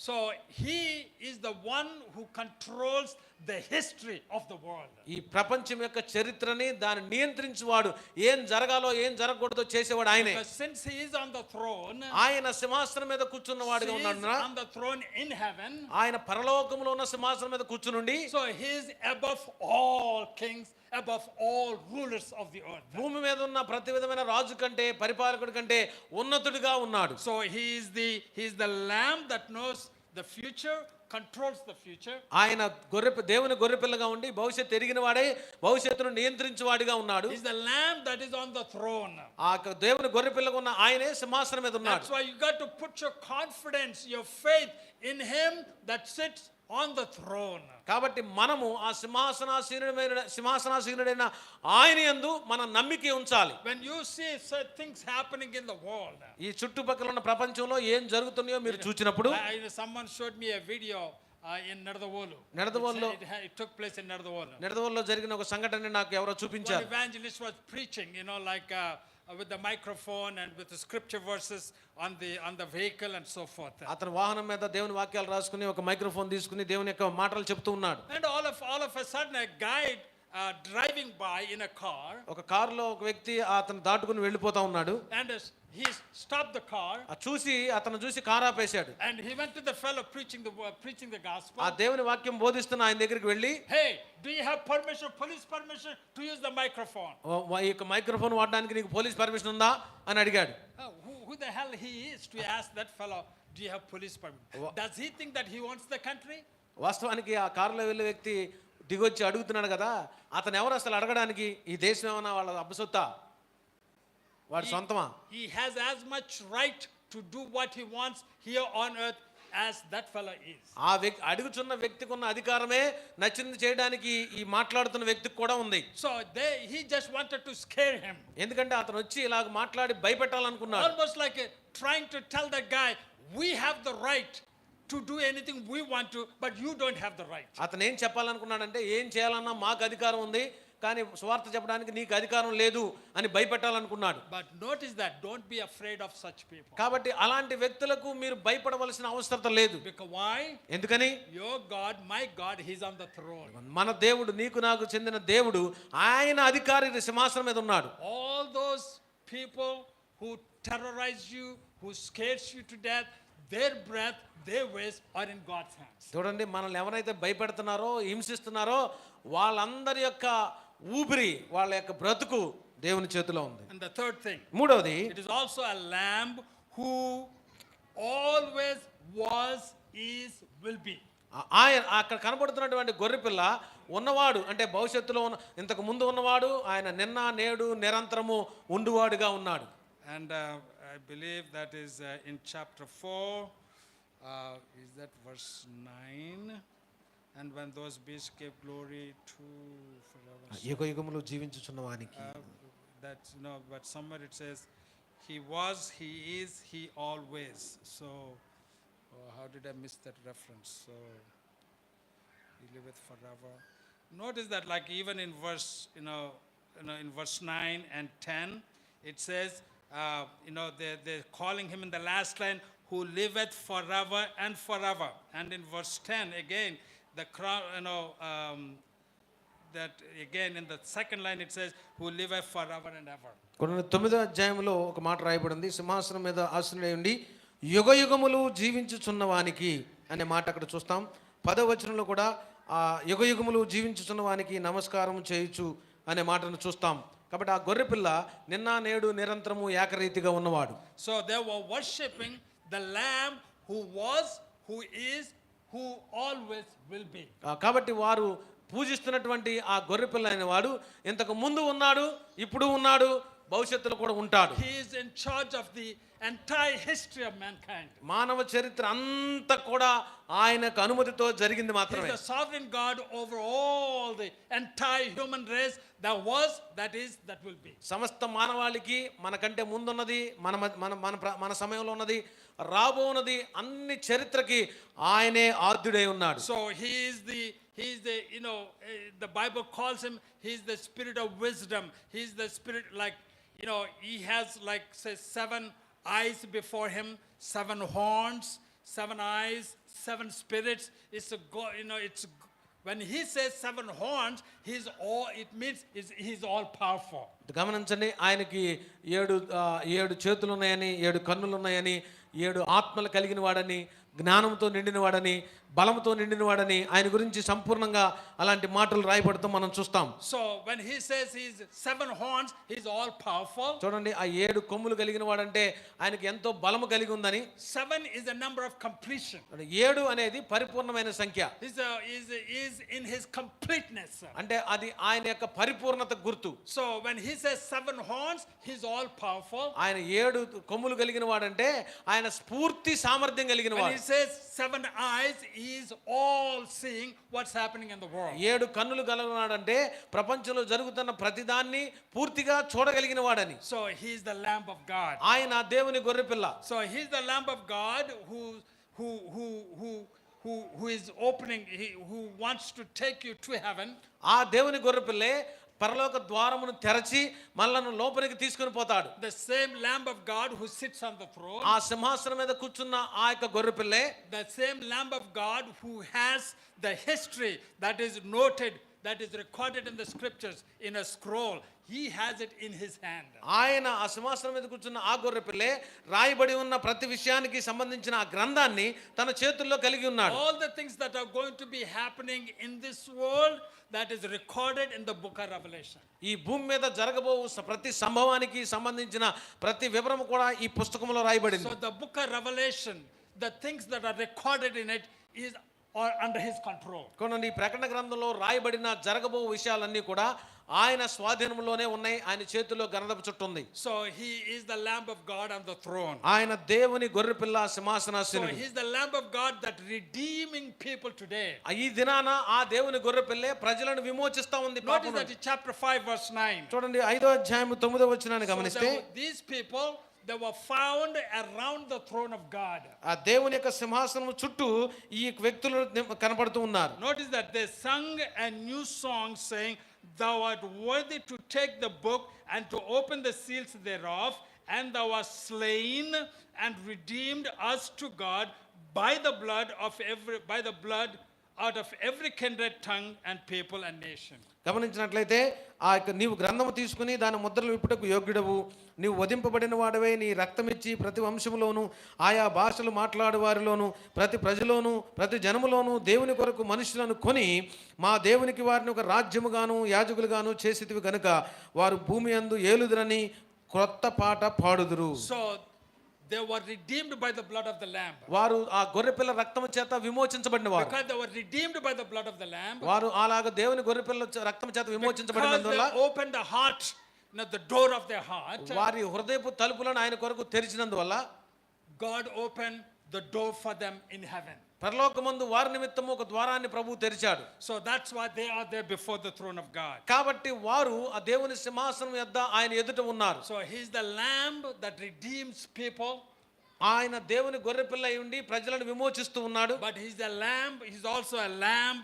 So he is the one who controls the history of the world. ఈ ప్రపంచం యొక్క చరిత్రని దాన్ని నియంత్రించువాడు, ఏం జరగాలో ఏం జరగకూడదో చేసేవాడు ఆయనే. Because since he is on the throne, ఆయన సింహాసనం మీద కూర్చున్నవాడుగా ఉన్నాడు. on the throne in heaven, ఆయన పరలోకములో ఉన్న సింహాసనం మీద కూర్చునుండి, so he is above all kings, above all rulers of the earth. భూమి మీద ఉన్న ప్రతి విధమైన రాజు కంటే, పరిపాలకుడి కంటే ఉన్నతుడిగా ఉన్నాడు. So he is the lamb that knows the future, controls the future. ఆయన దేవుని గొర్రెపిల్లగా ఉండి భవిష్యత్తు ఎరిగిన వాడే భవిష్యత్తును నియంత్రించువాడిగా ఉన్నాడు. He is the lamb that is on the throne. ఆ దేవుని గొర్రెపిల్లగా ఉన్న ఆయనే సింహాసనం మీద ఉన్నాడు. That's why you got to put your confidence, your faith in him that sits on the throne. కాబట్టి మనము ఆ సింహాసనాసీనుడైన ఆయన యందు మన నమ్మిక ఉంచాలి. When you see things happening in the world, ఈ చుట్టుపక్కల ఉన్న ప్రపంచంలో ఏం జరుగుతున్నాయో మీరు చూచినప్పుడు, someone showed me a video in Nadavolu. It took place in Nadavolu జరిగిన ఒక సంఘటన నాకు ఎవరో చూపించారు. One evangelist was preaching, like with the microphone and with the scripture verses on the vehicle and so forth. అతను వాహనం మీద దేవుని వాక్యాలు రాసుకుని ఒక మైక్రోఫోన్ తీసుకుని దేవుని యొక్క మాటలు చెప్తూ ఉన్నాడు. And all of a sudden a guide driving by in a car, ఒక కారులో ఒక వ్యక్తి అతను దాటుకుని వెళ్ళిపోతా ఉన్నాడు. and he stopped the car, అతను చూసి కారు ఆపేశాడు. and he went to the fellow preaching the gospel. ఆ దేవుని వాక్యం బోధిస్తున్న ఆయన దగ్గరికి వెళ్ళి, hey, do you have police permission to use the microphone? ఈ యొక్క మైక్రోఫోన్ వాడడానికి నీకు పోలీస్ పర్మిషన్ ఉందా అని అడిగాడు. Who the hell he is to ask that fellow, do you have police permission? Does he think that he wants the country? వాస్తవానికి ఆ కారులో వెళ్ళే వ్యక్తి దిగొచ్చి అడుగుతున్నాడు కదా, అతను ఎవరు అసలు అడగడానికి? ఈ దేశం ఏమన్నా వాళ్ళ అబ్బసొత్తా, వాడి సొంతమా? He has as much right to do what he wants here on earth as that fellow is. ఆ వ్యక్తి అడుగుతున్న వ్యక్తికి ఉన్న అధికారమే నచ్చింది చేయడానికి ఈ మాట్లాడుతున్న వ్యక్తికి కూడా ఉంది. So he just wanted to scare him. ఎందుకంటే అతను వచ్చి ఇలాగ మాట్లాడి భయపెట్టాలనుకున్నాడు. Almost like trying to tell that guy, we have the right to do anything we want to, but you don't have the right. అతను ఏం చెప్పాలనుకున్నాడంటే, ఏం చేయాలన్నా మాకు అధికారం ఉంది, కానీ సువార్త చెప్పడానికి నీకు అధికారం లేదు అని భయపెట్టాలనుకున్నాడు. But notice that, don't be afraid of such people. కాబట్టి అలాంటి వ్యక్తులకు మీరు భయపడవలసిన అవసరం లేదు. Because why? ఎందుకని? Your God, my God, he's on the throne. మన దేవుడు, నీకు నాకు చెందిన దేవుడు, ఆయన అధికారి సింహాసనం మీద ఉన్నాడు. All those people who terrorize you, who scares you to death, their breath, their ways are in God's hands. చూడండి, మనల్ని ఎవరైతే భయపెడుతున్నారో, హింసిస్తున్నారో వాళ్ళందరి యొక్క ఊపిరి, వాళ్ళ యొక్క బ్రతుకు దేవుని చేతిలో ఉంది. And the third thing, మూడవది, it is also a lamb who always was, is, will be. ఆయన అక్కడ కనబడుతున్నటువంటి గొర్రెపిల్ల ఉన్నవాడు, అంటే భవిష్యత్తులో ఇంతకు ముందు ఉన్నవాడు, ఆయన నిన్న నేడు నిరంతరము ఉండువాడుగా ఉన్నాడు. And I believe that is in chapter 4, is that verse 9? And when those beasts gave glory to forever. యుగయుగములు జీవించుచున్న వానికి. That's but somewhere it says, he was, he is, he always. So how did I miss that reference? So he liveth forever. Notice that, like even in verse, in verse 9 and 10, it says, they're calling him in the last line, who liveth forever and forever. And in verse 10 again, the crown, that again in the second line it says, who liveth forever and ever. కొన్ని 9వ అధ్యాయంలో ఒక మాట రాయబడింది, సింహాసనం మీద ఆసీనుడై ఉండి యుగ యుగములు జీవించుచున్న వానికి అనే మాట అక్కడ చూస్తాం. 10వ వచనంలో కూడా ఆ యుగ యుగములు జీవించుచున్న వానికి నమస్కారం చేయొచ్చు అనే మాటను చూస్తాం. కాబట్టి ఆ గొర్రెపిల్ల నిన్న నేడు నిరంతరము ఏకరీతిగా ఉన్నవాడు. So they were worshiping the lamb who was, who is, who always will be. కాబట్టి వారు పూజిస్తున్నటువంటి ఆ గొర్రెపిల్ల అయిన వాడు ఇంతకు ముందు ఉన్నాడు, ఇప్పుడు ఉన్నాడు, భవిష్యత్తులో కూడా ఉంటాడు. He is in charge of the entire history of mankind. మానవ చరిత్ర అంతా కూడా ఆయనకు అనుమతితో జరిగింది He మాత్రమే. is the sovereign God over all the entire human race that was, that is, that will be. సమస్త మానవాళికి మనకంటే ముందున్నది, మన మన మన మన సమయంలో ఉన్నది, రాబోన్నది, అన్ని చరిత్రకి ఆయనే ఆద్యుడై ఉన్నాడు. So he is the the Bible calls him, he is the spirit of wisdom. He is the spirit, like, he has, like, say, 7 eyes before him, 7 horns, 7 eyes, 7 spirits. It's a it's when he says 7 horns, it means he's all powerful. గమనించండి, ఆయనకి 7 చేతులు ఉన్నాయని, 7 కన్నులు ఉన్నాయని, 7 ఆత్మలు కలిగిన వాడని, జ్ఞానంతో నిండిన వాడని, బలంతో నిండిన వాడని ఆయన గురించి సంపూర్ణంగా అలాంటి మాటలు రాయబడతాం మనం చూస్తాం. So when he says he's 7 horns, he's all powerful. చూడండి, ఆ 7 కొమ్ములు కలిగిన వాడంటే ఆయనకి ఎంతో బలము కలిగి ఉందని. 7 is a number of completion. 7 అనేది పరిపూర్ణమైన సంఖ్య. is in his completeness. అంటే అది ఆయన యొక్క పరిపూర్ణత గుర్తు. So when he says 7 horns, he's all powerful. ఆయన 7 కొమ్ములు కలిగిన వాడంటే ఆయన స్ఫూర్తి సామర్థ్యం కలిగిన When వాడు. he says 7 eyes, he is all seeing what's happening in the world. 7 కన్నులు కలిగినాడంటే ప్రపంచంలో జరుగుతున్న ప్రతిదాన్ని పూర్తిగా చూడగలిగిన వాడని. So he is the Lamb of God. ఆయన దేవుని గొర్రెపిల్ల. So he's the Lamb of God who is opening, who wants to take you to heaven. ఆ దేవుని గొర్రెపిల్లే పరలోక ద్వారమును తెరచి మనలను లోపలికి తీసుకొని పోతాడు. The same Lamb of God who sits on the throne. ఆ సింహాసనం మీద కూర్చున్న ఆ యొక్క గొర్రెపిల్లే The same Lamb of God who has the history that is noted, that is recorded in the scriptures in a scroll. He has it in his hand. ఆయన ఆ సింహాసనం మీద కూర్చున్న ఆ గొర్రెపిల్లే రాయబడి ఉన్న ప్రతి విషయానికి సంబంధించిన ఆ గ్రంథాన్ని తన చేతుల్లో కలిగి ఉన్నాడు. All the things that are going to be happening in this world, that is recorded in the book of Revelation. ఈ భూమి మీద జరగబో ప్రతి సంభవానికి సంబంధించిన ప్రతి వివరము కూడా ఈ పుస్తకంలో రాయబడింది. So the book of Revelation, the things that are recorded in it are under his control. కొనండి, ఈ ప్రకటన గ్రంథంలో రాయబడిన జరగబో విషయాలన్నీ కూడా ఆయన స్వాధీనంలోనే ఉన్నాయి, ఆయన చేతిలో గంధపు చుట్టు ఉంది. So he is the Lamb of God on the throne. ఆయన దేవుని గొర్రెపిల్ల So సింహాసనాసీనుడు. he is the Lamb of God that redeeming people today. ఈ దినాన ఆ దేవుని గొర్రెపిల్లే ప్రజలను విమోచిస్తా ఉంది. Notice that in chapter 5 verse 9. చూడండి, 5వ అధ్యాయం 9వ వచనాన్ని గమనిస్తే These people, they were found around the throne of God. ఆ దేవుని యొక్క సింహాసనం చుట్టూ ఈ వ్యక్తులు కనపడుతూ ఉన్నారు. Notice that they sung a new song saying, "Thou art worthy to take the book and to open the seals thereof, and thou wast slain and redeemed us to God by the blood out of every kindred, tongue and people and nation." గమనించినట్లయితే ఆ యొక్క నీవు గ్రంథము తీసుకుని దాని ముద్రలు విప్పుటకు యోగ్యుడవు, నీవు వధింపబడిన వాడవే, నీ రక్తమిచ్చి ప్రతి వంశములోను ఆయా భాషలు మాట్లాడు వారిలోను ప్రతి ప్రజలోను ప్రతి జనములోను దేవుని కొరకు మనుషులను కొని మా దేవునికి వారిని ఒక రాజ్యముగాను యాజకులుగాను చేసితివి గనుక వారు భూమి యందు ఏలుదురని క్రొత్త పాట పాడుదురు. So they were redeemed by the blood of the lamb. వారు ఆ గొర్రెపిల్ల రక్తము చేత విమోచించబడిన వారు. Because they were redeemed by the blood of the lamb. వారు అలాగా దేవుని గొర్రెపిల్ల రక్తము చేత విమోచించబడినందువల్ల They opened the heart, the door of their heart. వారి హృదయపు తలుపులను ఆయన కొరకు తెరిచినందువల్ల God opened the door for them in heaven. పరలోకమందు వారి నిమిత్తము ఒక ద్వారాన్ని ప్రభువు తెరిచాడు. So that's why they are there before the throne of God. కాబట్టి వారు ఆ దేవుని సింహాసనం యొద్ద ఆయన ఎదుట ఉన్నారు. So he's the lamb that redeems people. ఆయన దేవుని గొర్రెపిల్ల అయి ఉండి ప్రజలను విమోచిస్తూ ఉన్నాడు. But he's also a lamb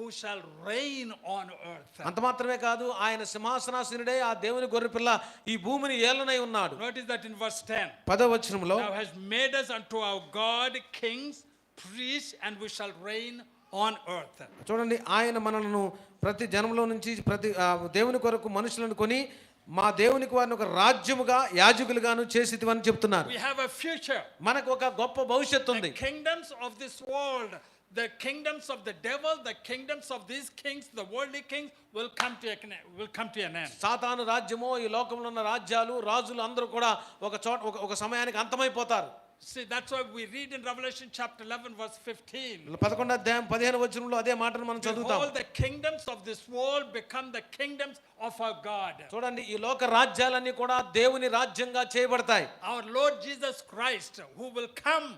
who shall reign on earth. అంత మాత్రమే కాదు, ఆయన సింహాసనాసీనుడే, ఆ దేవుని గొర్రెపిల్ల ఈ భూమిని ఏలనై ఉన్నాడు. Notice that in verse 10. 10వ వచనంలో, Thou hast made us unto our God kings, priests, and we shall reign on earth. చూడండి, ఆయన మనలను ప్రతి జనంలో నుంచి ప్రతి దేవుని కొరకు మనుషులను కొని మా దేవునికి వారిని ఒక రాజ్యముగా యాజకులుగాను చేసితివని చెప్తున్నారు. We have a future. మనకు ఒక గొప్ప భవిష్యత్తు ఉంది. The kingdoms of this world, the kingdoms of the devil, the kingdoms of these kings, the worldly kings will come to an end. సాతాను రాజ్యము, ఈ లోకంలో ఉన్న రాజ్యాలు, రాజులు అందరూ కూడా ఒక సమయానికి అంతమైపోతారు. See, that's why we read in Revelation chapter 11 verse 15. 11వ అధ్యాయం 15వ వచనంలో అదే మాటను మనం చదువుతాం. All the kingdoms of this world become the kingdoms of our God. చూడండి, ఈ లోక రాజ్యాలన్నీ కూడా దేవుని రాజ్యంగా చేయబడతాయి. Our Lord Jesus Christ, who will come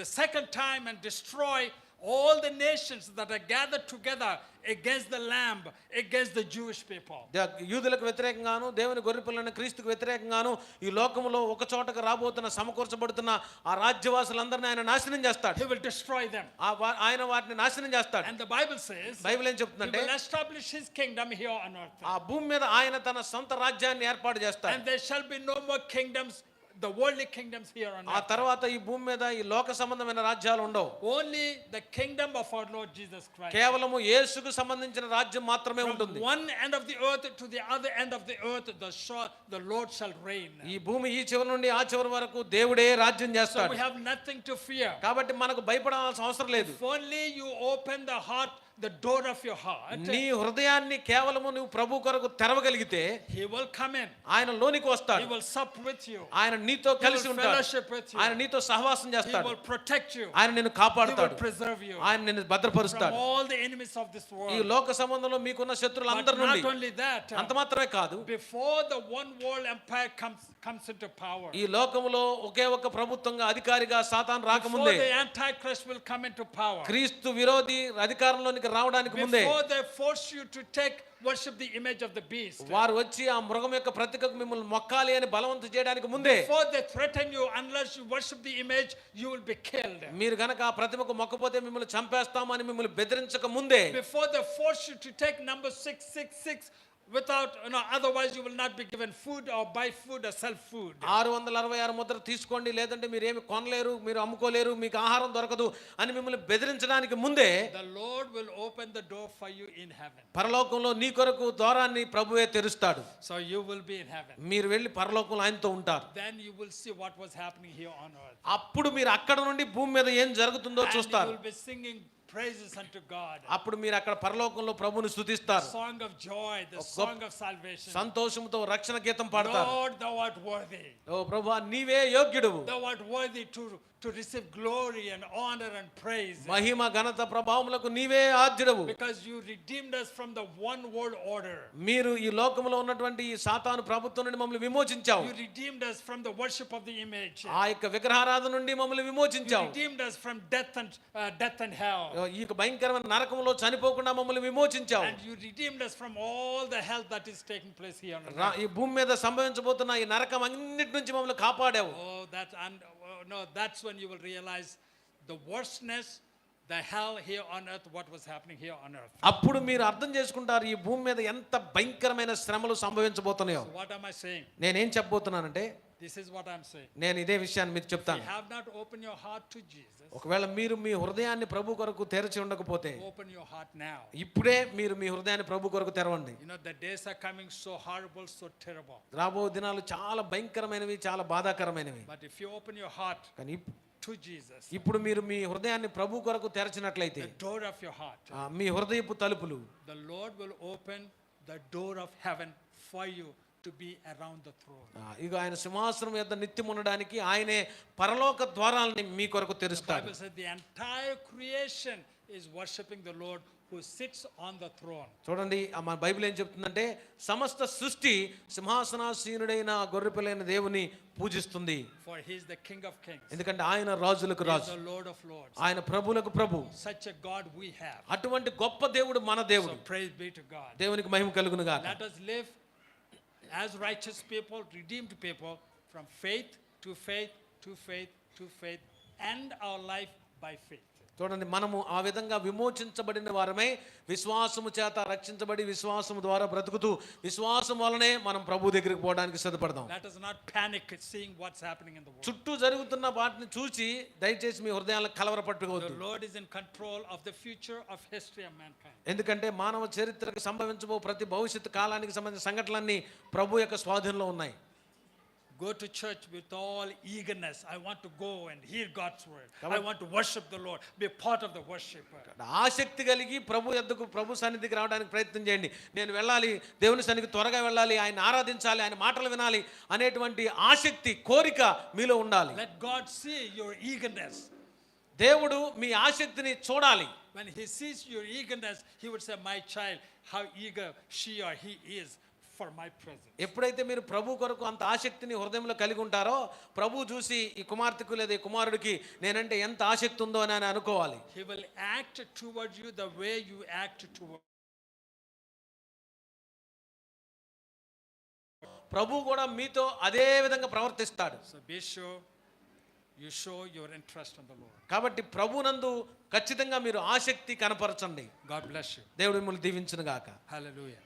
the second time and destroy all the nations that are gathered together against the lamb, against the Jewish people. యూదులకు వ్యతిరేకంగాను దేవుని గొర్రెపిల్లైన క్రీస్తుకు వ్యతిరేకంగాను ఈ లోకములో ఒక చోటకు రాబోతున్న సమకూర్చబడుతున్న ఆ రాజ్యవాసులందరినీ ఆయన నాశనం చేస్తాడు. He will destroy them. ఆయన వాటిని నాశనం చేస్తాడు. And the Bible says, Bible ఏం he చెప్తుందంటే, will establish his kingdom here on earth. ఆ భూమి మీద ఆయన తన సొంత రాజ్యాన్ని ఏర్పాటు చేస్తాడు. And there shall be no more kingdoms, the worldly kingdoms here on ఆ earth. తర్వాత ఈ భూమి మీద ఈ లోక సంబంధమైన రాజ్యాలు ఉండవు. Only the kingdom of our Lord Jesus Christ. కేవలము యేసుకు సంబంధించిన రాజ్యం మాత్రమే ఉంటుంది. From one end of the earth to the other end of the earth, the Lord shall reign. ఈ భూమి ఈ చివరి నుండి ఆ చివరి వరకు దేవుడే రాజ్యం So చేస్తాడు. we have nothing to fear. కాబట్టి మనకు భయపడాల్సిన అవసరం లేదు. If only you open the heart, the door of your heart, నీ హృదయాన్ని కేవలము నువ్వు ప్రభు కొరకు తెరవగలిగితే he will come in. ఆయన లోనికి He వస్తాడు. will sup with you. ఆయన నీతో He కలిసి will ఉంటాడు. fellowship with you. ఆయన నీతో సహవాసం He చేస్తాడు. will protect you. ఆయన నిన్ను He will కాపాడుతాడు. preserve you ఆయన నిన్ను from భద్రపరుస్తాడు. all the enemies of this ఈ world. లోక సంబంధంలో మీకున్న But శత్రులందరి నుండి. not only that, అంత మాత్రమే కాదు, before the one world empire comes into power, ఈ లోకములో ఒకే ఒక ప్రభుత్వంగా అధికారిగా సాతాను before రాకముందే, the antichrist will come into power, క్రీస్తు విరోధి అధికారంలోనికి రావడానికి ముందే, before they force you to worship the image of the beast, వారు వచ్చి ఆ మృగం యొక్క ప్రతికకు మిమ్మల్ని మొక్కాలి అని బలవంతం చేయడానికి ముందే, before they threaten you, unless you worship the image, you will be killed, మీరు గనక ఆ ప్రతిమకు మొక్కపోతే మిమ్మల్ని చంపేస్తామని మిమ్మల్ని బెదిరించక ముందే, before they force you to take number 666 without, otherwise you will not be given food or buy food or sell food. 666 Mudra తీసుకోండి, లేదంటే మీరు ఏమి కొనలేరు, మీరు అమ్ముకోలేరు, మీకు ఆహారం దొరకదు అని మిమ్మల్ని బెదిరించడానికి ముందే, The Lord will open the door for you in heaven. పరలోకంలో నీ కొరకు ద్వారాన్ని ప్రభువే తెరుస్తాడు. So you will be in heaven. మీరు వెళ్ళి పరలోకంలో ఆయనతో ఉంటారు. Then you will see what was happening here on earth. అప్పుడు మీరు అక్కడ నుండి భూమి మీద ఏం జరుగుతుందో And you చూస్తారు. will be singing praises unto God. అప్పుడు మీరు అక్కడ పరలోకంలో ప్రభువుని స్తుతిస్తారు. Song of joy, the song of salvation. సంతోషంతో రక్షణ గీతం పాడతారు. Lord, thou art worthy. ఓ ప్రభువా, నీవే యోగ్యుడువు. Thou art worthy to receive glory and honor and praise. మహిమ ఘనత ప్రభావములకు నీవే ఆద్యుడవు. Because you redeemed us from the one world order. మీరు ఈ లోకములో ఉన్నటువంటి ఈ సాతాను ప్రభుత్వం నుండి మమ్మల్ని విమోచించావు. You redeemed us from the worship of the image. ఆ యొక్క విగ్రహారాధన నుండి మమ్మల్ని You విమోచించావు. redeemed us from death and hell. ఈ యొక్క భయంకరమైన నరకములో చనిపోకుండా మమ్మల్ని విమోచించావు. And you redeemed us from all the hell that is taking place here on earth. ఈ భూమి మీద సంభవించబోతున్న ఈ నరకం అన్నిటి నుంచి మమ్మల్ని కాపాడావు. Oh, that's when you will realize the worstness, the hell here on earth, what was happening here on earth. అప్పుడు మీరు అర్థం చేసుకుంటారు ఈ భూమి మీద ఎంత భయంకరమైన శ్రమలు సంభవించబోతున్నాయో. So what am I saying? నేనేం చెప్పబోతున్నానంటే, This is what I'm saying. నేను ఇదే విషయాన్ని మీకు If చెప్తాను. you have not opened your heart to Jesus, ఒకవేళ మీరు మీ హృదయాన్ని ప్రభు కొరకు తెరచి ఉండకపోతే, open your heart now. ఇప్పుడే మీరు మీ హృదయాన్ని ప్రభు కొరకు తెరవండి. The days are coming so horrible, so terrible. రాబో దినాలు చాలా భయంకరమైనవి, చాలా బాధాకరమైనవి. But if you open your heart కానీ to Jesus, ఇప్పుడు మీరు మీ హృదయాన్ని ప్రభు కొరకు తెరచినట్లయితే, the door of your heart, మీ హృదయపు తలుపులు the Lord will open the door of heaven for you to be around the throne. ఇక ఆయన సింహాసనం యొద్ద నిత్యం ఉండడానికి ఆయనే పరలోక ద్వారాలని మీ కొరకు The తెరుస్తాడు. Bible said the entire creation is worshiping the Lord who sits on the throne. చూడండి, మన బైబిల్ ఏం చెప్తుందంటే, సమస్త సృష్టి సింహాసనాసీనుడైన గొర్రెపిల్లైన దేవుని పూజిస్తుంది. For he is the King of kings. ఎందుకంటే ఆయన రాజులకు He is Raju, the Lord of lords. ఆయన ప్రభులకు ప్రభు. Such a God we have. అటువంటి గొప్ప దేవుడు మన So దేవుడు. praise be to God. దేవునికి మహిమ కలుగును గాక. Let us live as righteous people, redeemed people, from faith to faith to faith to faith, and our life by faith. చూడండి, మనము ఆ విధంగా విమోచించబడిన వారమై విశ్వాసము చేత రక్షించబడి విశ్వాసము ద్వారా బ్రతుకుతూ విశ్వాసం వలనే మనం ప్రభు దగ్గరికి పోవడానికి సిద్ధపడదాం. Let us not panic at seeing what's happening in the world. చుట్టూ జరుగుతున్న వాటిని చూసి దయచేసి మీ హృదయాలను కలవరపట్టుకోవద్దు. The Lord is in control of the future of history of mankind. ఎందుకంటే మానవ చరిత్రకు సంభవించబో ప్రతి భవిష్యత్తు కాలానికి సంబంధించిన సంఘటనలన్నీ ప్రభు యొక్క స్వాధీనంలో ఉన్నాయి. Go to church with all eagerness. I want to go and hear God's word. I want to worship the Lord. Be a part of the worshiper. ఆసక్తి కలిగి ప్రభు యొద్దకు ప్రభు సన్నిధికి రావడానికి ప్రయత్నం చేయండి. నేను వెళ్ళాలి, దేవుని సన్నిధికి త్వరగా వెళ్ళాలి, ఆయన ఆరాధించాలి, ఆయన మాటలు వినాలి అనేటువంటి ఆసక్తి, కోరిక మీలో ఉండాలి. Let God see your eagerness. దేవుడు మీ ఆసక్తిని చూడాలి. When he sees your eagerness, he would say, my child, how eager she or he is for my presence. ఎప్పుడైతే మీరు ప్రభు కొరకు అంత ఆసక్తిని హృదయంలో కలిగి ఉంటారో ప్రభు చూసి ఈ కుమార్తెకు లేదా ఈ కుమారుడికి నేనంటే ఎంత ఆసక్తి ఉందో అని అనుకోవాలి. He will act towards you the way you act towards. ప్రభు కూడా మీతో అదే విధంగా ప్రవర్తిస్తాడు. So be sure you show your interest in the Lord. కాబట్టి ప్రభునందు ఖచ్చితంగా మీరు ఆసక్తి కనపరచండి. God bless you. దేవుడు మిమ్మల్ని దీవించును గాక. Hallelujah.